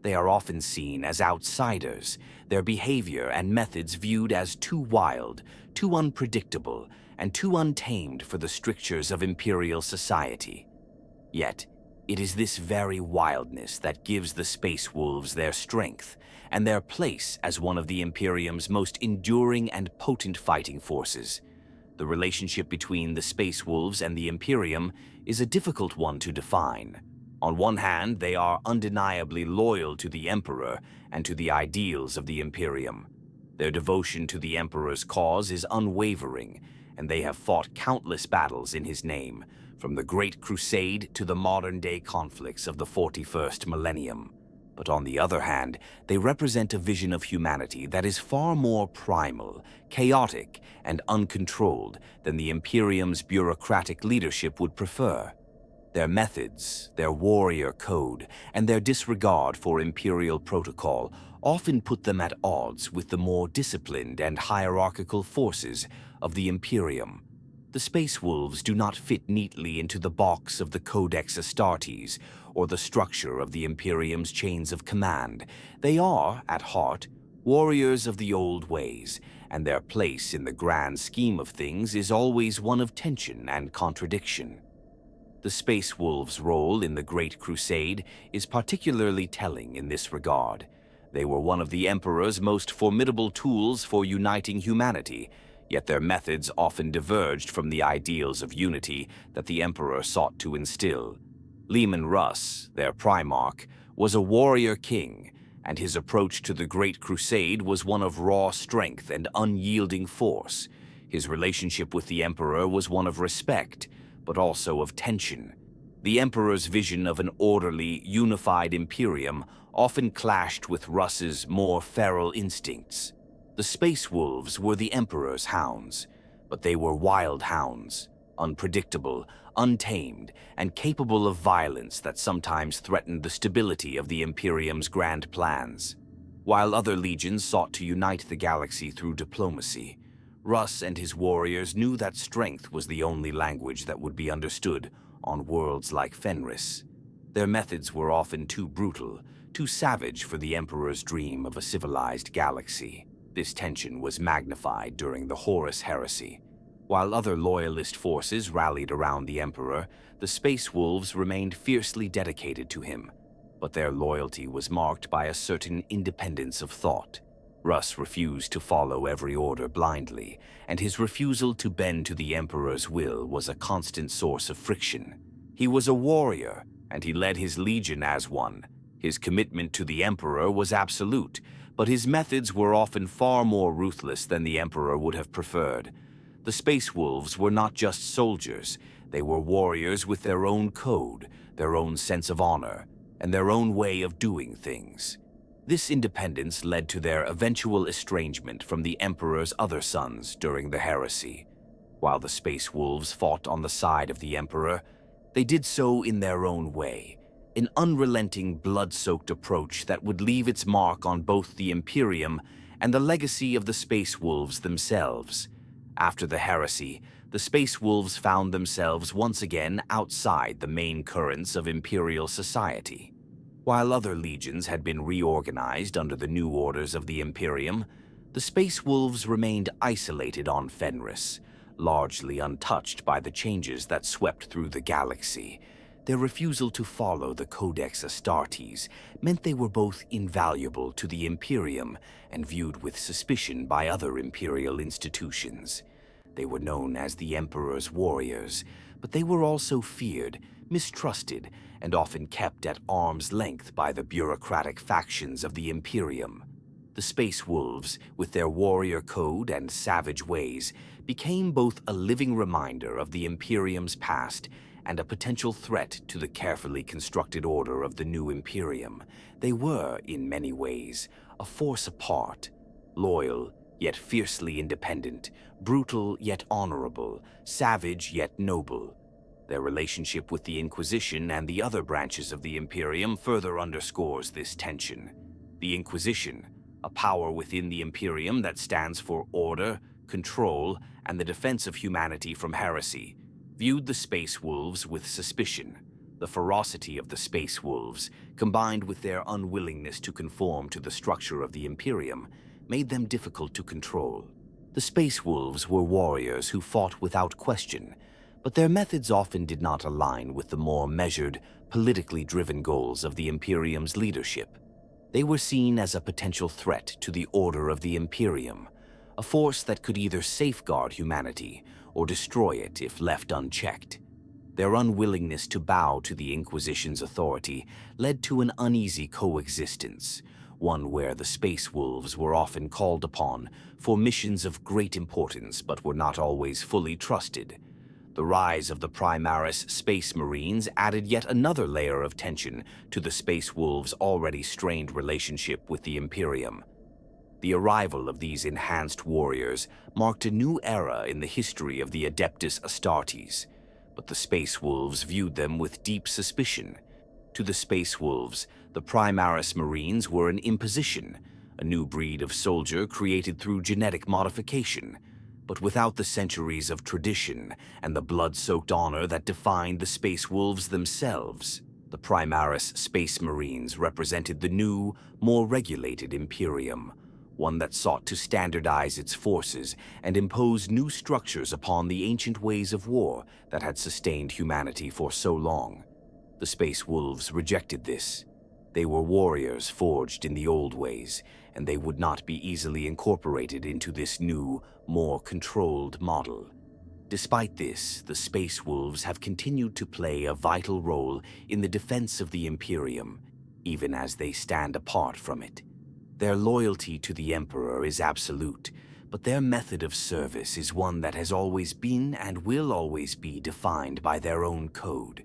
They are often seen as outsiders, their behavior and methods viewed as too wild, too unpredictable, and too untamed for the strictures of imperial society. Yet, it is this very wildness that gives the Space Wolves their strength and their place as one of the Imperium's most enduring and potent fighting forces. The relationship between the Space Wolves and the Imperium is a difficult one to define. On one hand, they are undeniably loyal to the Emperor and to the ideals of the Imperium. Their devotion to the Emperor's cause is unwavering, and they have fought countless battles in his name, from the Great Crusade to the modern-day conflicts of the 41st millennium. But on the other hand, they represent a vision of humanity that is far more primal, chaotic, and uncontrolled than the Imperium's bureaucratic leadership would prefer. Their methods, their warrior code, and their disregard for imperial protocol often put them at odds with the more disciplined and hierarchical forces of the Imperium. The Space Wolves do not fit neatly into the box of the Codex Astartes or the structure of the Imperium's chains of command. They are, at heart, warriors of the old ways, and their place in the grand scheme of things is always one of tension and contradiction. The Space Wolves' role in the Great Crusade is particularly telling in this regard. They were one of the Emperor's most formidable tools for uniting humanity, yet their methods often diverged from the ideals of unity that the Emperor sought to instill. Leman Russ, their Primarch, was a warrior king, and his approach to the Great Crusade was one of raw strength and unyielding force. His relationship with the Emperor was one of respect, but also of tension. The Emperor's vision of an orderly, unified Imperium often clashed with Russ's more feral instincts. The Space Wolves were the Emperor's hounds, but they were wild hounds, unpredictable, untamed, and capable of violence that sometimes threatened the stability of the Imperium's grand plans. While other legions sought to unite the galaxy through diplomacy, Russ and his warriors knew that strength was the only language that would be understood on worlds like Fenris. Their methods were often too brutal, too savage for the Emperor's dream of a civilized galaxy. This tension was magnified during the Horus Heresy. While other loyalist forces rallied around the Emperor, the Space Wolves remained fiercely dedicated to him, but their loyalty was marked by a certain independence of thought. Russ refused to follow every order blindly, and his refusal to bend to the Emperor's will was a constant source of friction. He was a warrior, and he led his legion as one. His commitment to the Emperor was absolute, but his methods were often far more ruthless than the Emperor would have preferred. The Space Wolves were not just soldiers, they were warriors with their own code, their own sense of honor, and their own way of doing things. This independence led to their eventual estrangement from the Emperor's other sons during the heresy. While the Space Wolves fought on the side of the Emperor, they did so in their own way, an unrelenting, blood-soaked approach that would leave its mark on both the Imperium and the legacy of the Space Wolves themselves. After the heresy, the Space Wolves found themselves once again outside the main currents of Imperial society. While other legions had been reorganized under the new orders of the Imperium, the Space Wolves remained isolated on Fenris, largely untouched by the changes that swept through the galaxy. Their refusal to follow the Codex Astartes meant they were both invaluable to the Imperium and viewed with suspicion by other Imperial institutions. They were known as the Emperor's warriors, but they were also feared, mistrusted, and often kept at arm's length by the bureaucratic factions of the Imperium. The Space Wolves, with their warrior code and savage ways, became both a living reminder of the Imperium's past and a potential threat to the carefully constructed order of the new Imperium. They were, in many ways, a force apart, loyal yet fiercely independent, brutal yet honorable, savage yet noble. Their relationship with the Inquisition and the other branches of the Imperium further underscores this tension. The Inquisition, a power within the Imperium that stands for order, control, and the defense of humanity from heresy, viewed the Space Wolves with suspicion. The ferocity of the Space Wolves, combined with their unwillingness to conform to the structure of the Imperium, made them difficult to control. The Space Wolves were warriors who fought without question, but their methods often did not align with the more measured, politically driven goals of the Imperium's leadership. They were seen as a potential threat to the order of the Imperium, a force that could either safeguard humanity or destroy it if left unchecked. Their unwillingness to bow to the Inquisition's authority led to an uneasy coexistence, one where the Space Wolves were often called upon for missions of great importance but were not always fully trusted. The rise of the Primaris Space Marines added yet another layer of tension to the Space Wolves' already strained relationship with the Imperium. The arrival of these enhanced warriors marked a new era in the history of the Adeptus Astartes, but the Space Wolves viewed them with deep suspicion. To the Space Wolves, the Primaris Marines were an imposition, a new breed of soldier created through genetic modification. But without the centuries of tradition and the blood-soaked honor that defined the Space Wolves themselves, the Primaris Space Marines represented the new, more regulated Imperium, one that sought to standardize its forces and impose new structures upon the ancient ways of war that had sustained humanity for so long. The Space Wolves rejected this. They were warriors forged in the old ways, and they would not be easily incorporated into this new, more controlled model. Despite this, the Space Wolves have continued to play a vital role in the defense of the Imperium, even as they stand apart from it. Their loyalty to the Emperor is absolute, but their method of service is one that has always been and will always be defined by their own code.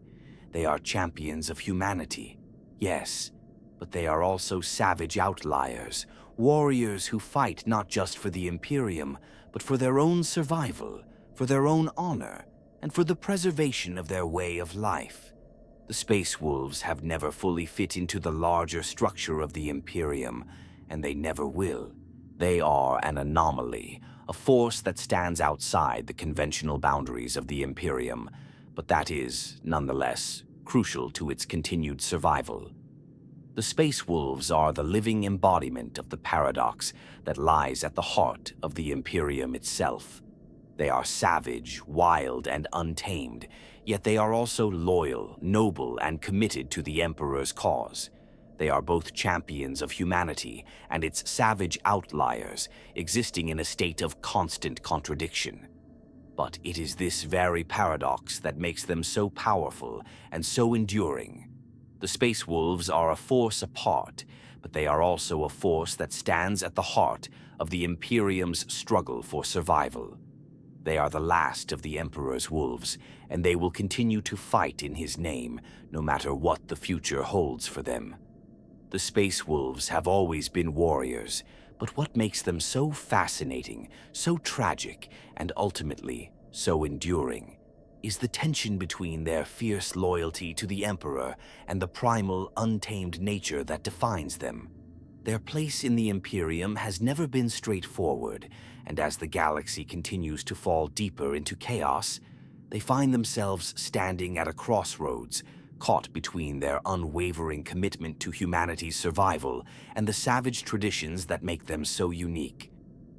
They are champions of humanity, yes, but they are also savage outliers, warriors who fight not just for the Imperium, but for their own survival, for their own honor, and for the preservation of their way of life. The Space Wolves have never fully fit into the larger structure of the Imperium, and they never will. They are an anomaly, a force that stands outside the conventional boundaries of the Imperium, but that is, nonetheless, crucial to its continued survival. The Space Wolves are the living embodiment of the paradox that lies at the heart of the Imperium itself. They are savage, wild, and untamed, yet they are also loyal, noble, and committed to the Emperor's cause. They are both champions of humanity and its savage outliers, existing in a state of constant contradiction. But it is this very paradox that makes them so powerful and so enduring. The Space Wolves are a force apart, but they are also a force that stands at the heart of the Imperium's struggle for survival. They are the last of the Emperor's wolves, and they will continue to fight in his name, no matter what the future holds for them. The Space Wolves have always been warriors, but what makes them so fascinating, so tragic, and ultimately so enduring is the tension between their fierce loyalty to the Emperor and the primal, untamed nature that defines them. Their place in the Imperium has never been straightforward, and as the galaxy continues to fall deeper into chaos, they find themselves standing at a crossroads, caught between their unwavering commitment to humanity's survival and the savage traditions that make them so unique.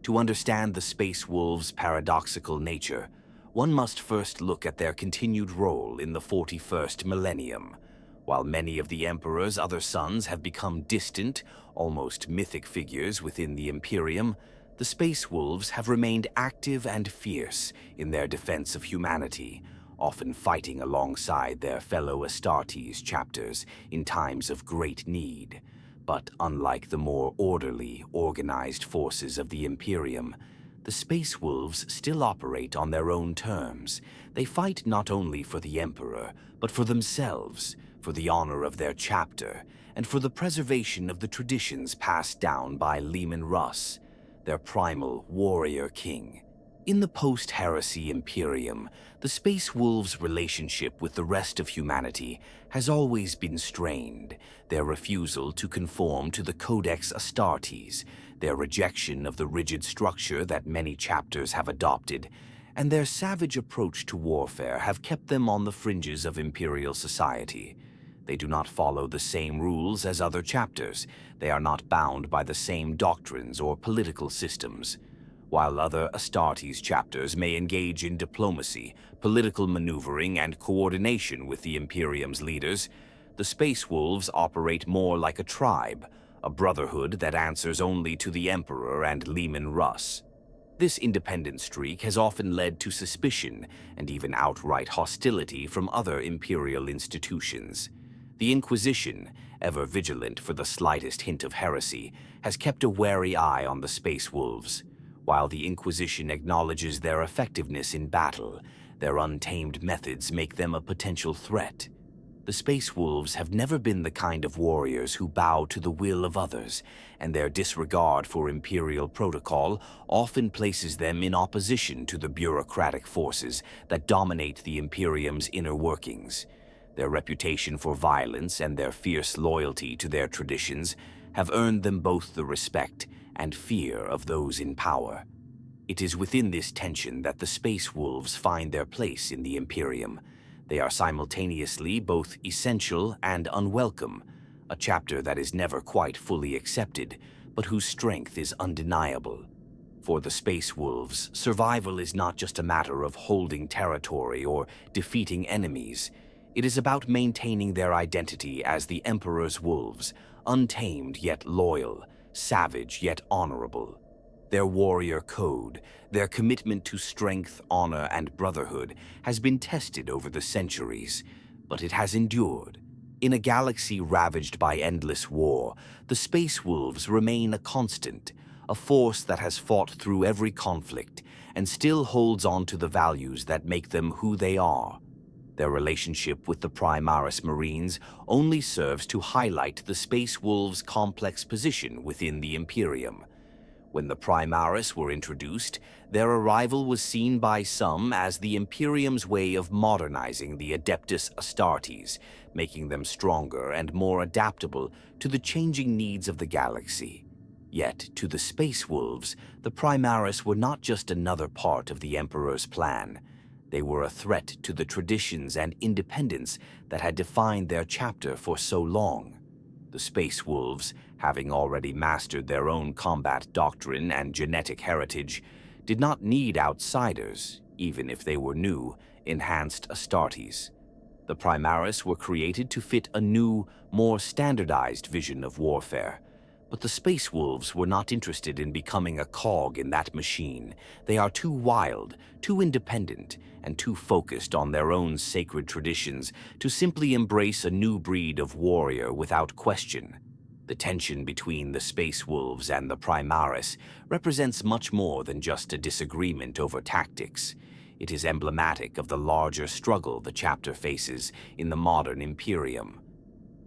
To understand the Space Wolves' paradoxical nature, one must first look at their continued role in the 41st millennium. While many of the Emperor's other sons have become distant, almost mythic figures within the Imperium, the Space Wolves have remained active and fierce in their defense of humanity, often fighting alongside their fellow Astartes chapters in times of great need. But unlike the more orderly, organized forces of the Imperium, the Space Wolves still operate on their own terms. They fight not only for the Emperor, but for themselves, for the honor of their chapter, and for the preservation of the traditions passed down by Leman Russ, their primal warrior king. In the post-heresy Imperium, the Space Wolves' relationship with the rest of humanity has always been strained. Their refusal to conform to the Codex Astartes, their rejection of the rigid structure that many chapters have adopted, and their savage approach to warfare have kept them on the fringes of Imperial society. They do not follow the same rules as other chapters. They are not bound by the same doctrines or political systems. While other Astartes chapters may engage in diplomacy, political maneuvering, and coordination with the Imperium's leaders, the Space Wolves operate more like a tribe, a brotherhood that answers only to the Emperor and Leman Russ. This independent streak has often led to suspicion and even outright hostility from other Imperial institutions. The Inquisition, ever vigilant for the slightest hint of heresy, has kept a wary eye on the Space Wolves. While the Inquisition acknowledges their effectiveness in battle, their untamed methods make them a potential threat. The Space Wolves have never been the kind of warriors who bow to the will of others, and their disregard for Imperial protocol often places them in opposition to the bureaucratic forces that dominate the Imperium's inner workings. Their reputation for violence and their fierce loyalty to their traditions have earned them both the respect and fear of those in power. It is within this tension that the Space Wolves find their place in the Imperium. They are simultaneously both essential and unwelcome, a chapter that is never quite fully accepted, but whose strength is undeniable. For the Space Wolves, survival is not just a matter of holding territory or defeating enemies. It is about maintaining their identity as the Emperor's wolves, untamed yet loyal, savage yet honorable. Their warrior code, their commitment to strength, honor, and brotherhood has been tested over the centuries, but it has endured. In a galaxy ravaged by endless war, the Space Wolves remain a constant, a force that has fought through every conflict and still holds on to the values that make them who they are. Their relationship with the Primaris Marines only serves to highlight the Space Wolves' complex position within the Imperium. When the Primaris were introduced, their arrival was seen by some as the Imperium's way of modernizing the Adeptus Astartes, making them stronger and more adaptable to the changing needs of the galaxy. Yet, to the Space Wolves, the Primaris were not just another part of the Emperor's plan. They were a threat to the traditions and independence that had defined their chapter for so long. The Space Wolves, having already mastered their own combat doctrine and genetic heritage, did not need outsiders, even if they were new, enhanced Astartes. The Primaris were created to fit a new, more standardized vision of warfare. But the Space Wolves were not interested in becoming a cog in that machine. They are too wild, too independent, and too focused on their own sacred traditions to simply embrace a new breed of warrior without question. The tension between the Space Wolves and the Primaris represents much more than just a disagreement over tactics. It is emblematic of the larger struggle the chapter faces in the modern Imperium.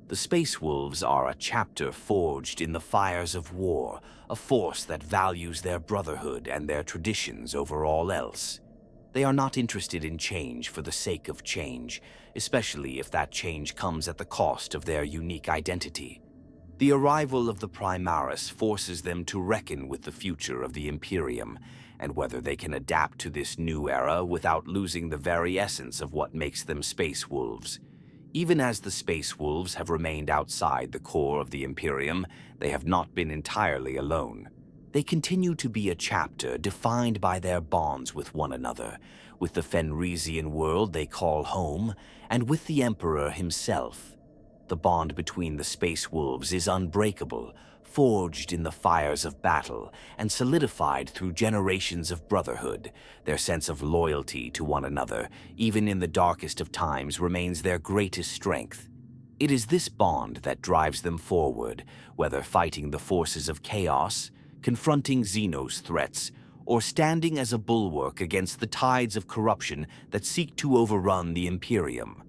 The Space Wolves are a chapter forged in the fires of war, a force that values their brotherhood and their traditions over all else. They are not interested in change for the sake of change, especially if that change comes at the cost of their unique identity. The arrival of the Primaris forces them to reckon with the future of the Imperium, and whether they can adapt to this new era without losing the very essence of what makes them Space Wolves. Even as the Space Wolves have remained outside the core of the Imperium, they have not been entirely alone. They continue to be a chapter defined by their bonds with one another, with the Fenrisian world they call home, and with the Emperor himself. The bond between the Space Wolves is unbreakable, forged in the fires of battle and solidified through generations of brotherhood. Their sense of loyalty to one another, even in the darkest of times, remains their greatest strength. It is this bond that drives them forward, whether fighting the forces of chaos, confronting Xenos threats, or standing as a bulwark against the tides of corruption that seek to overrun the Imperium.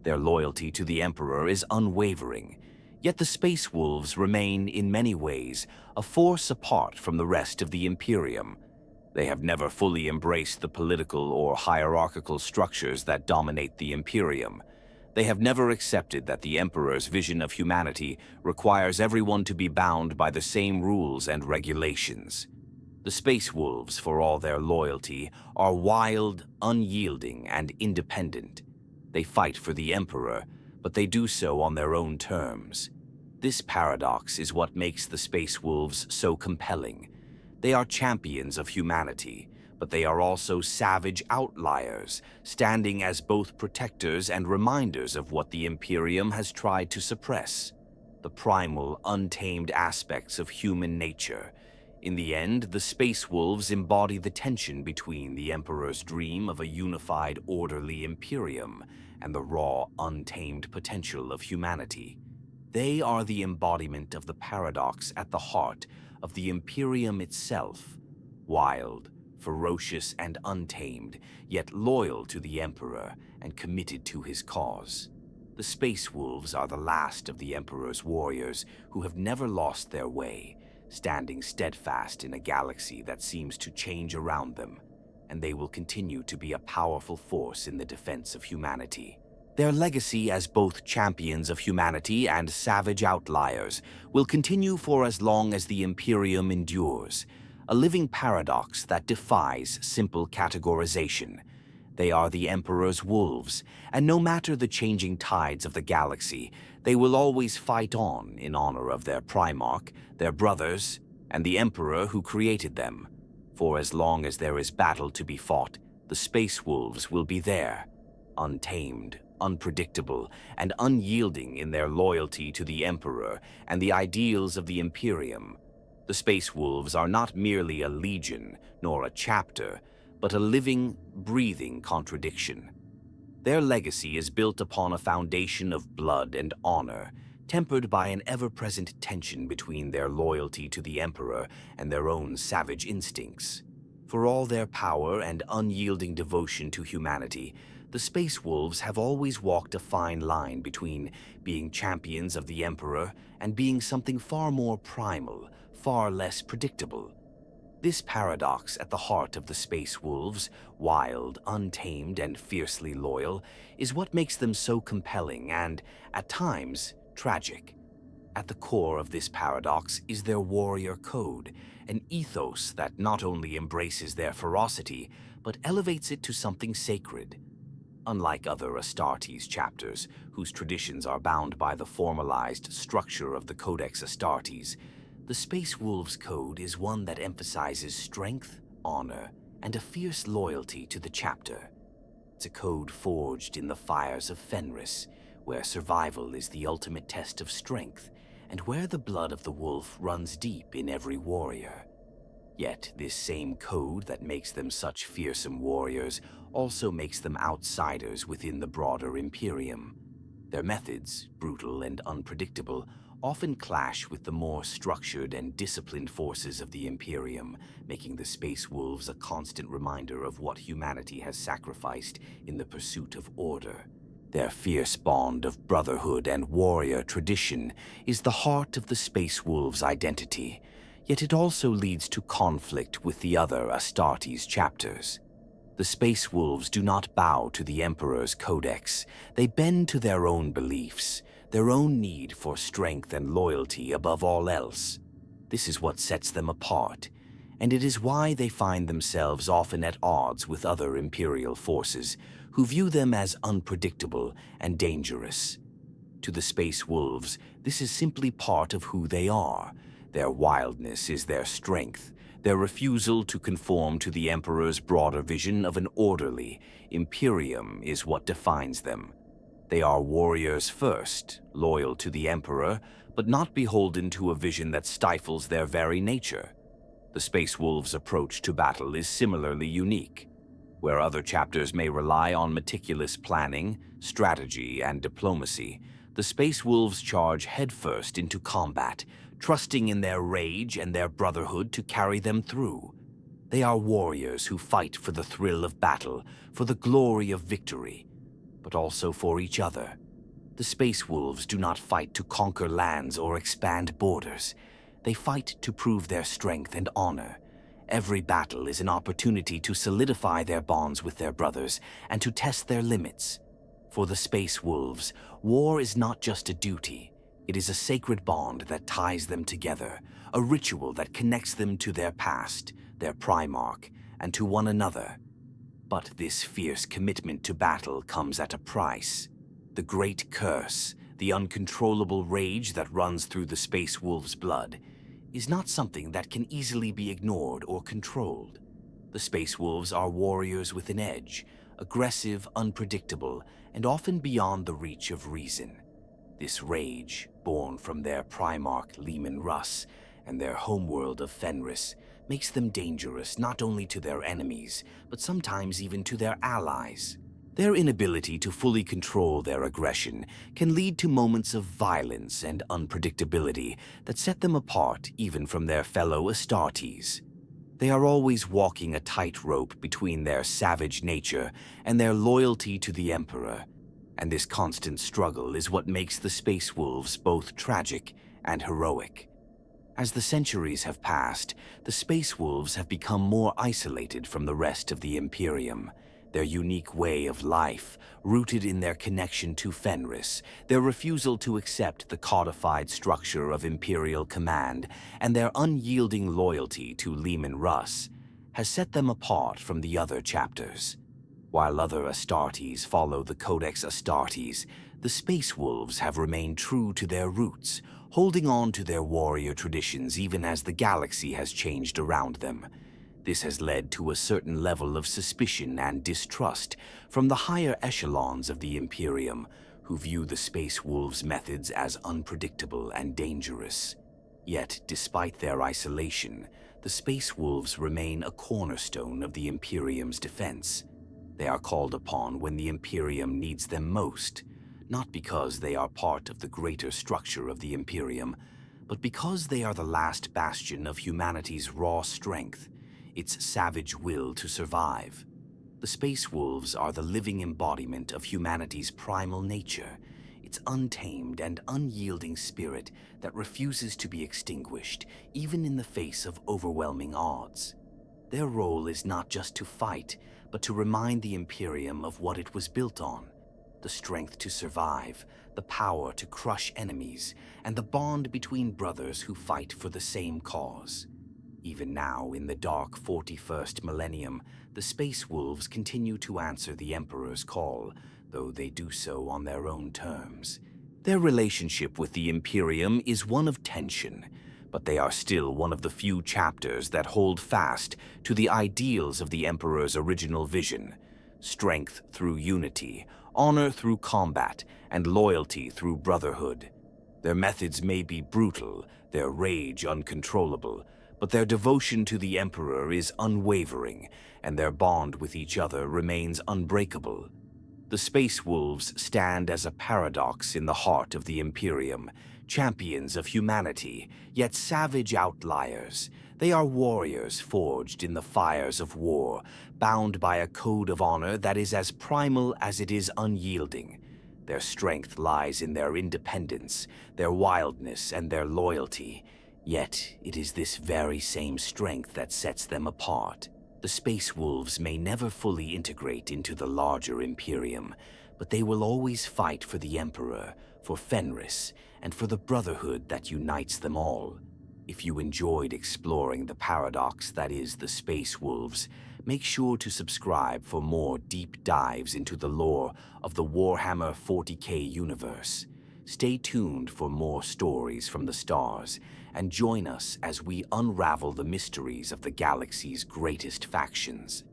Their loyalty to the Emperor is unwavering, yet the Space Wolves remain, in many ways, a force apart from the rest of the Imperium. They have never fully embraced the political or hierarchical structures that dominate the Imperium. They have never accepted that the Emperor's vision of humanity requires everyone to be bound by the same rules and regulations. The Space Wolves, for all their loyalty, are wild, unyielding, and independent. They fight for the Emperor, but they do so on their own terms. This paradox is what makes the Space Wolves so compelling. They are champions of humanity, but they are also savage outliers, standing as both protectors and reminders of what the Imperium has tried to suppress: the primal, untamed aspects of human nature. In the end, the Space Wolves embody the tension between the Emperor's dream of a unified, orderly Imperium and the raw, untamed potential of humanity. They are the embodiment of the paradox at the heart of the Imperium itself: wild, ferocious, and untamed, yet loyal to the Emperor and committed to his cause. The Space Wolves are the last of the Emperor's warriors who have never lost their way, standing steadfast in a galaxy that seems to change around them, and they will continue to be a powerful force in the defense of humanity. Their legacy as both champions of humanity and savage outliers will continue for as long as the Imperium endures, a living paradox that defies simple categorization. They are the Emperor's wolves, and no matter the changing tides of the galaxy, they will always fight on in honor of their Primarch, their brothers, and the Emperor who created them. For as long as there is battle to be fought, the Space Wolves will be there, untamed, unpredictable, and unyielding in their loyalty to the Emperor and the ideals of the Imperium. The Space Wolves are not merely a legion, nor a chapter, but a living, breathing contradiction. Their legacy is built upon a foundation of blood and honor, tempered by an ever-present tension between their loyalty to the Emperor and their own savage instincts. For all their power and unyielding devotion to humanity, the Space Wolves have always walked a fine line between being champions of the Emperor and being something far more primal, far less predictable. This paradox at the heart of the Space Wolves, wild, untamed, and fiercely loyal, is what makes them so compelling and, at times, tragic. At the core of this paradox is their warrior code, an ethos that not only embraces their ferocity, but elevates it to something sacred. Unlike other Astartes chapters, whose traditions are bound by the formalized structure of the Codex Astartes, the Space Wolves Code is one that emphasizes strength, honor, and a fierce loyalty to the chapter. It's a code forged in the fires of Fenris, where survival is the ultimate test of strength, and where the blood of the wolf runs deep in every warrior. Yet this same code that makes them such fearsome warriors also makes them outsiders within the broader Imperium. Their methods, brutal and unpredictable, often clash with the more structured and disciplined forces of the Imperium, making the Space Wolves a constant reminder of what humanity has sacrificed in the pursuit of order. Their fierce bond of brotherhood and warrior tradition is the heart of the Space Wolves' identity, yet it also leads to conflict with the other Astartes chapters. The Space Wolves do not bow to the Emperor's codex. They bend to their own beliefs, their own need for strength and loyalty above all else. This is what sets them apart, and it is why they find themselves often at odds with other Imperial forces, who view them as unpredictable and dangerous. To the Space Wolves, this is simply part of who they are. Their wildness is their strength. Their refusal to conform to the Emperor's broader vision of an orderly Imperium is what defines them. They are warriors first, loyal to the Emperor, but not beholden to a vision that stifles their very nature. The Space Wolves' approach to battle is similarly unique. Where other chapters may rely on meticulous planning, strategy, and diplomacy, the Space Wolves charge headfirst into combat, trusting in their rage and their brotherhood to carry them through. They are warriors who fight for the thrill of battle, for the glory of victory, but also for each other. The Space Wolves do not fight to conquer lands or expand borders. They fight to prove their strength and honor. Every battle is an opportunity to solidify their bonds with their brothers and to test their limits. For the Space Wolves, war is not just a duty. It is a sacred bond that ties them together, a ritual that connects them to their past, their Primarch, and to one another. But this fierce commitment to battle comes at a price. The Great Curse, the uncontrollable rage that runs through the Space Wolves' blood, is not something that can easily be ignored or controlled. The Space Wolves are warriors with an edge, aggressive, unpredictable, and often beyond the reach of reason. This rage, born from their Primarch Leman Russ and their homeworld of Fenris, makes them dangerous not only to their enemies, but sometimes even to their allies. Their inability to fully control their aggression can lead to moments of violence and unpredictability that set them apart even from their fellow Astartes. They are always walking a tightrope between their savage nature and their loyalty to the Emperor, and this constant struggle is what makes the Space Wolves both tragic and heroic. As the centuries have passed, the Space Wolves have become more isolated from the rest of the Imperium. Their unique way of life, rooted in their connection to Fenris, their refusal to accept the codified structure of Imperial command, and their unyielding loyalty to Leman Russ, has set them apart from the other chapters. While other Astartes follow the Codex Astartes, the Space Wolves have remained true to their roots, holding on to their warrior traditions even as the galaxy has changed around them. This has led to a certain level of suspicion and distrust from the higher echelons of the Imperium, who view the Space Wolves' methods as unpredictable and dangerous. Yet, despite their isolation, the Space Wolves remain a cornerstone of the Imperium's defense. They are called upon when the Imperium needs them most, not because they are part of the greater structure of the Imperium, but because they are the last bastion of humanity's raw strength, its savage will to survive. The Space Wolves are the living embodiment of humanity's primal nature, its untamed and unyielding spirit that refuses to be extinguished, even in the face of overwhelming odds. Their role is not just to fight, but to remind the Imperium of what it was built on: the strength to survive, the power to crush enemies, and the bond between brothers who fight for the same cause. Even now, in the dark 41st millennium, the Space Wolves continue to answer the Emperor's call, though they do so on their own terms. Their relationship with the Imperium is one of tension, but they are still one of the few chapters that hold fast to the ideals of the Emperor's original vision: strength through unity, honor through combat, and loyalty through brotherhood. Their methods may be brutal, their rage uncontrollable, but their devotion to the Emperor is unwavering, and their bond with each other remains unbreakable. The Space Wolves stand as a paradox in the heart of the Imperium, champions of humanity, yet savage outliers. They are warriors forged in the fires of war, bound by a code of honor that is as primal as it is unyielding. Their strength lies in their independence, their wildness, and their loyalty. Yet it is this very same strength that sets them apart. The Space Wolves may never fully integrate into the larger Imperium, but they will always fight for the Emperor, for Fenris, and for the brotherhood that unites them all. If you enjoyed exploring the paradox that is the Space Wolves, make sure to subscribe for more deep dives into the lore of the Warhammer 40K universe. Stay tuned for more stories from the stars, and join us as we unravel the mysteries of the galaxy's greatest factions.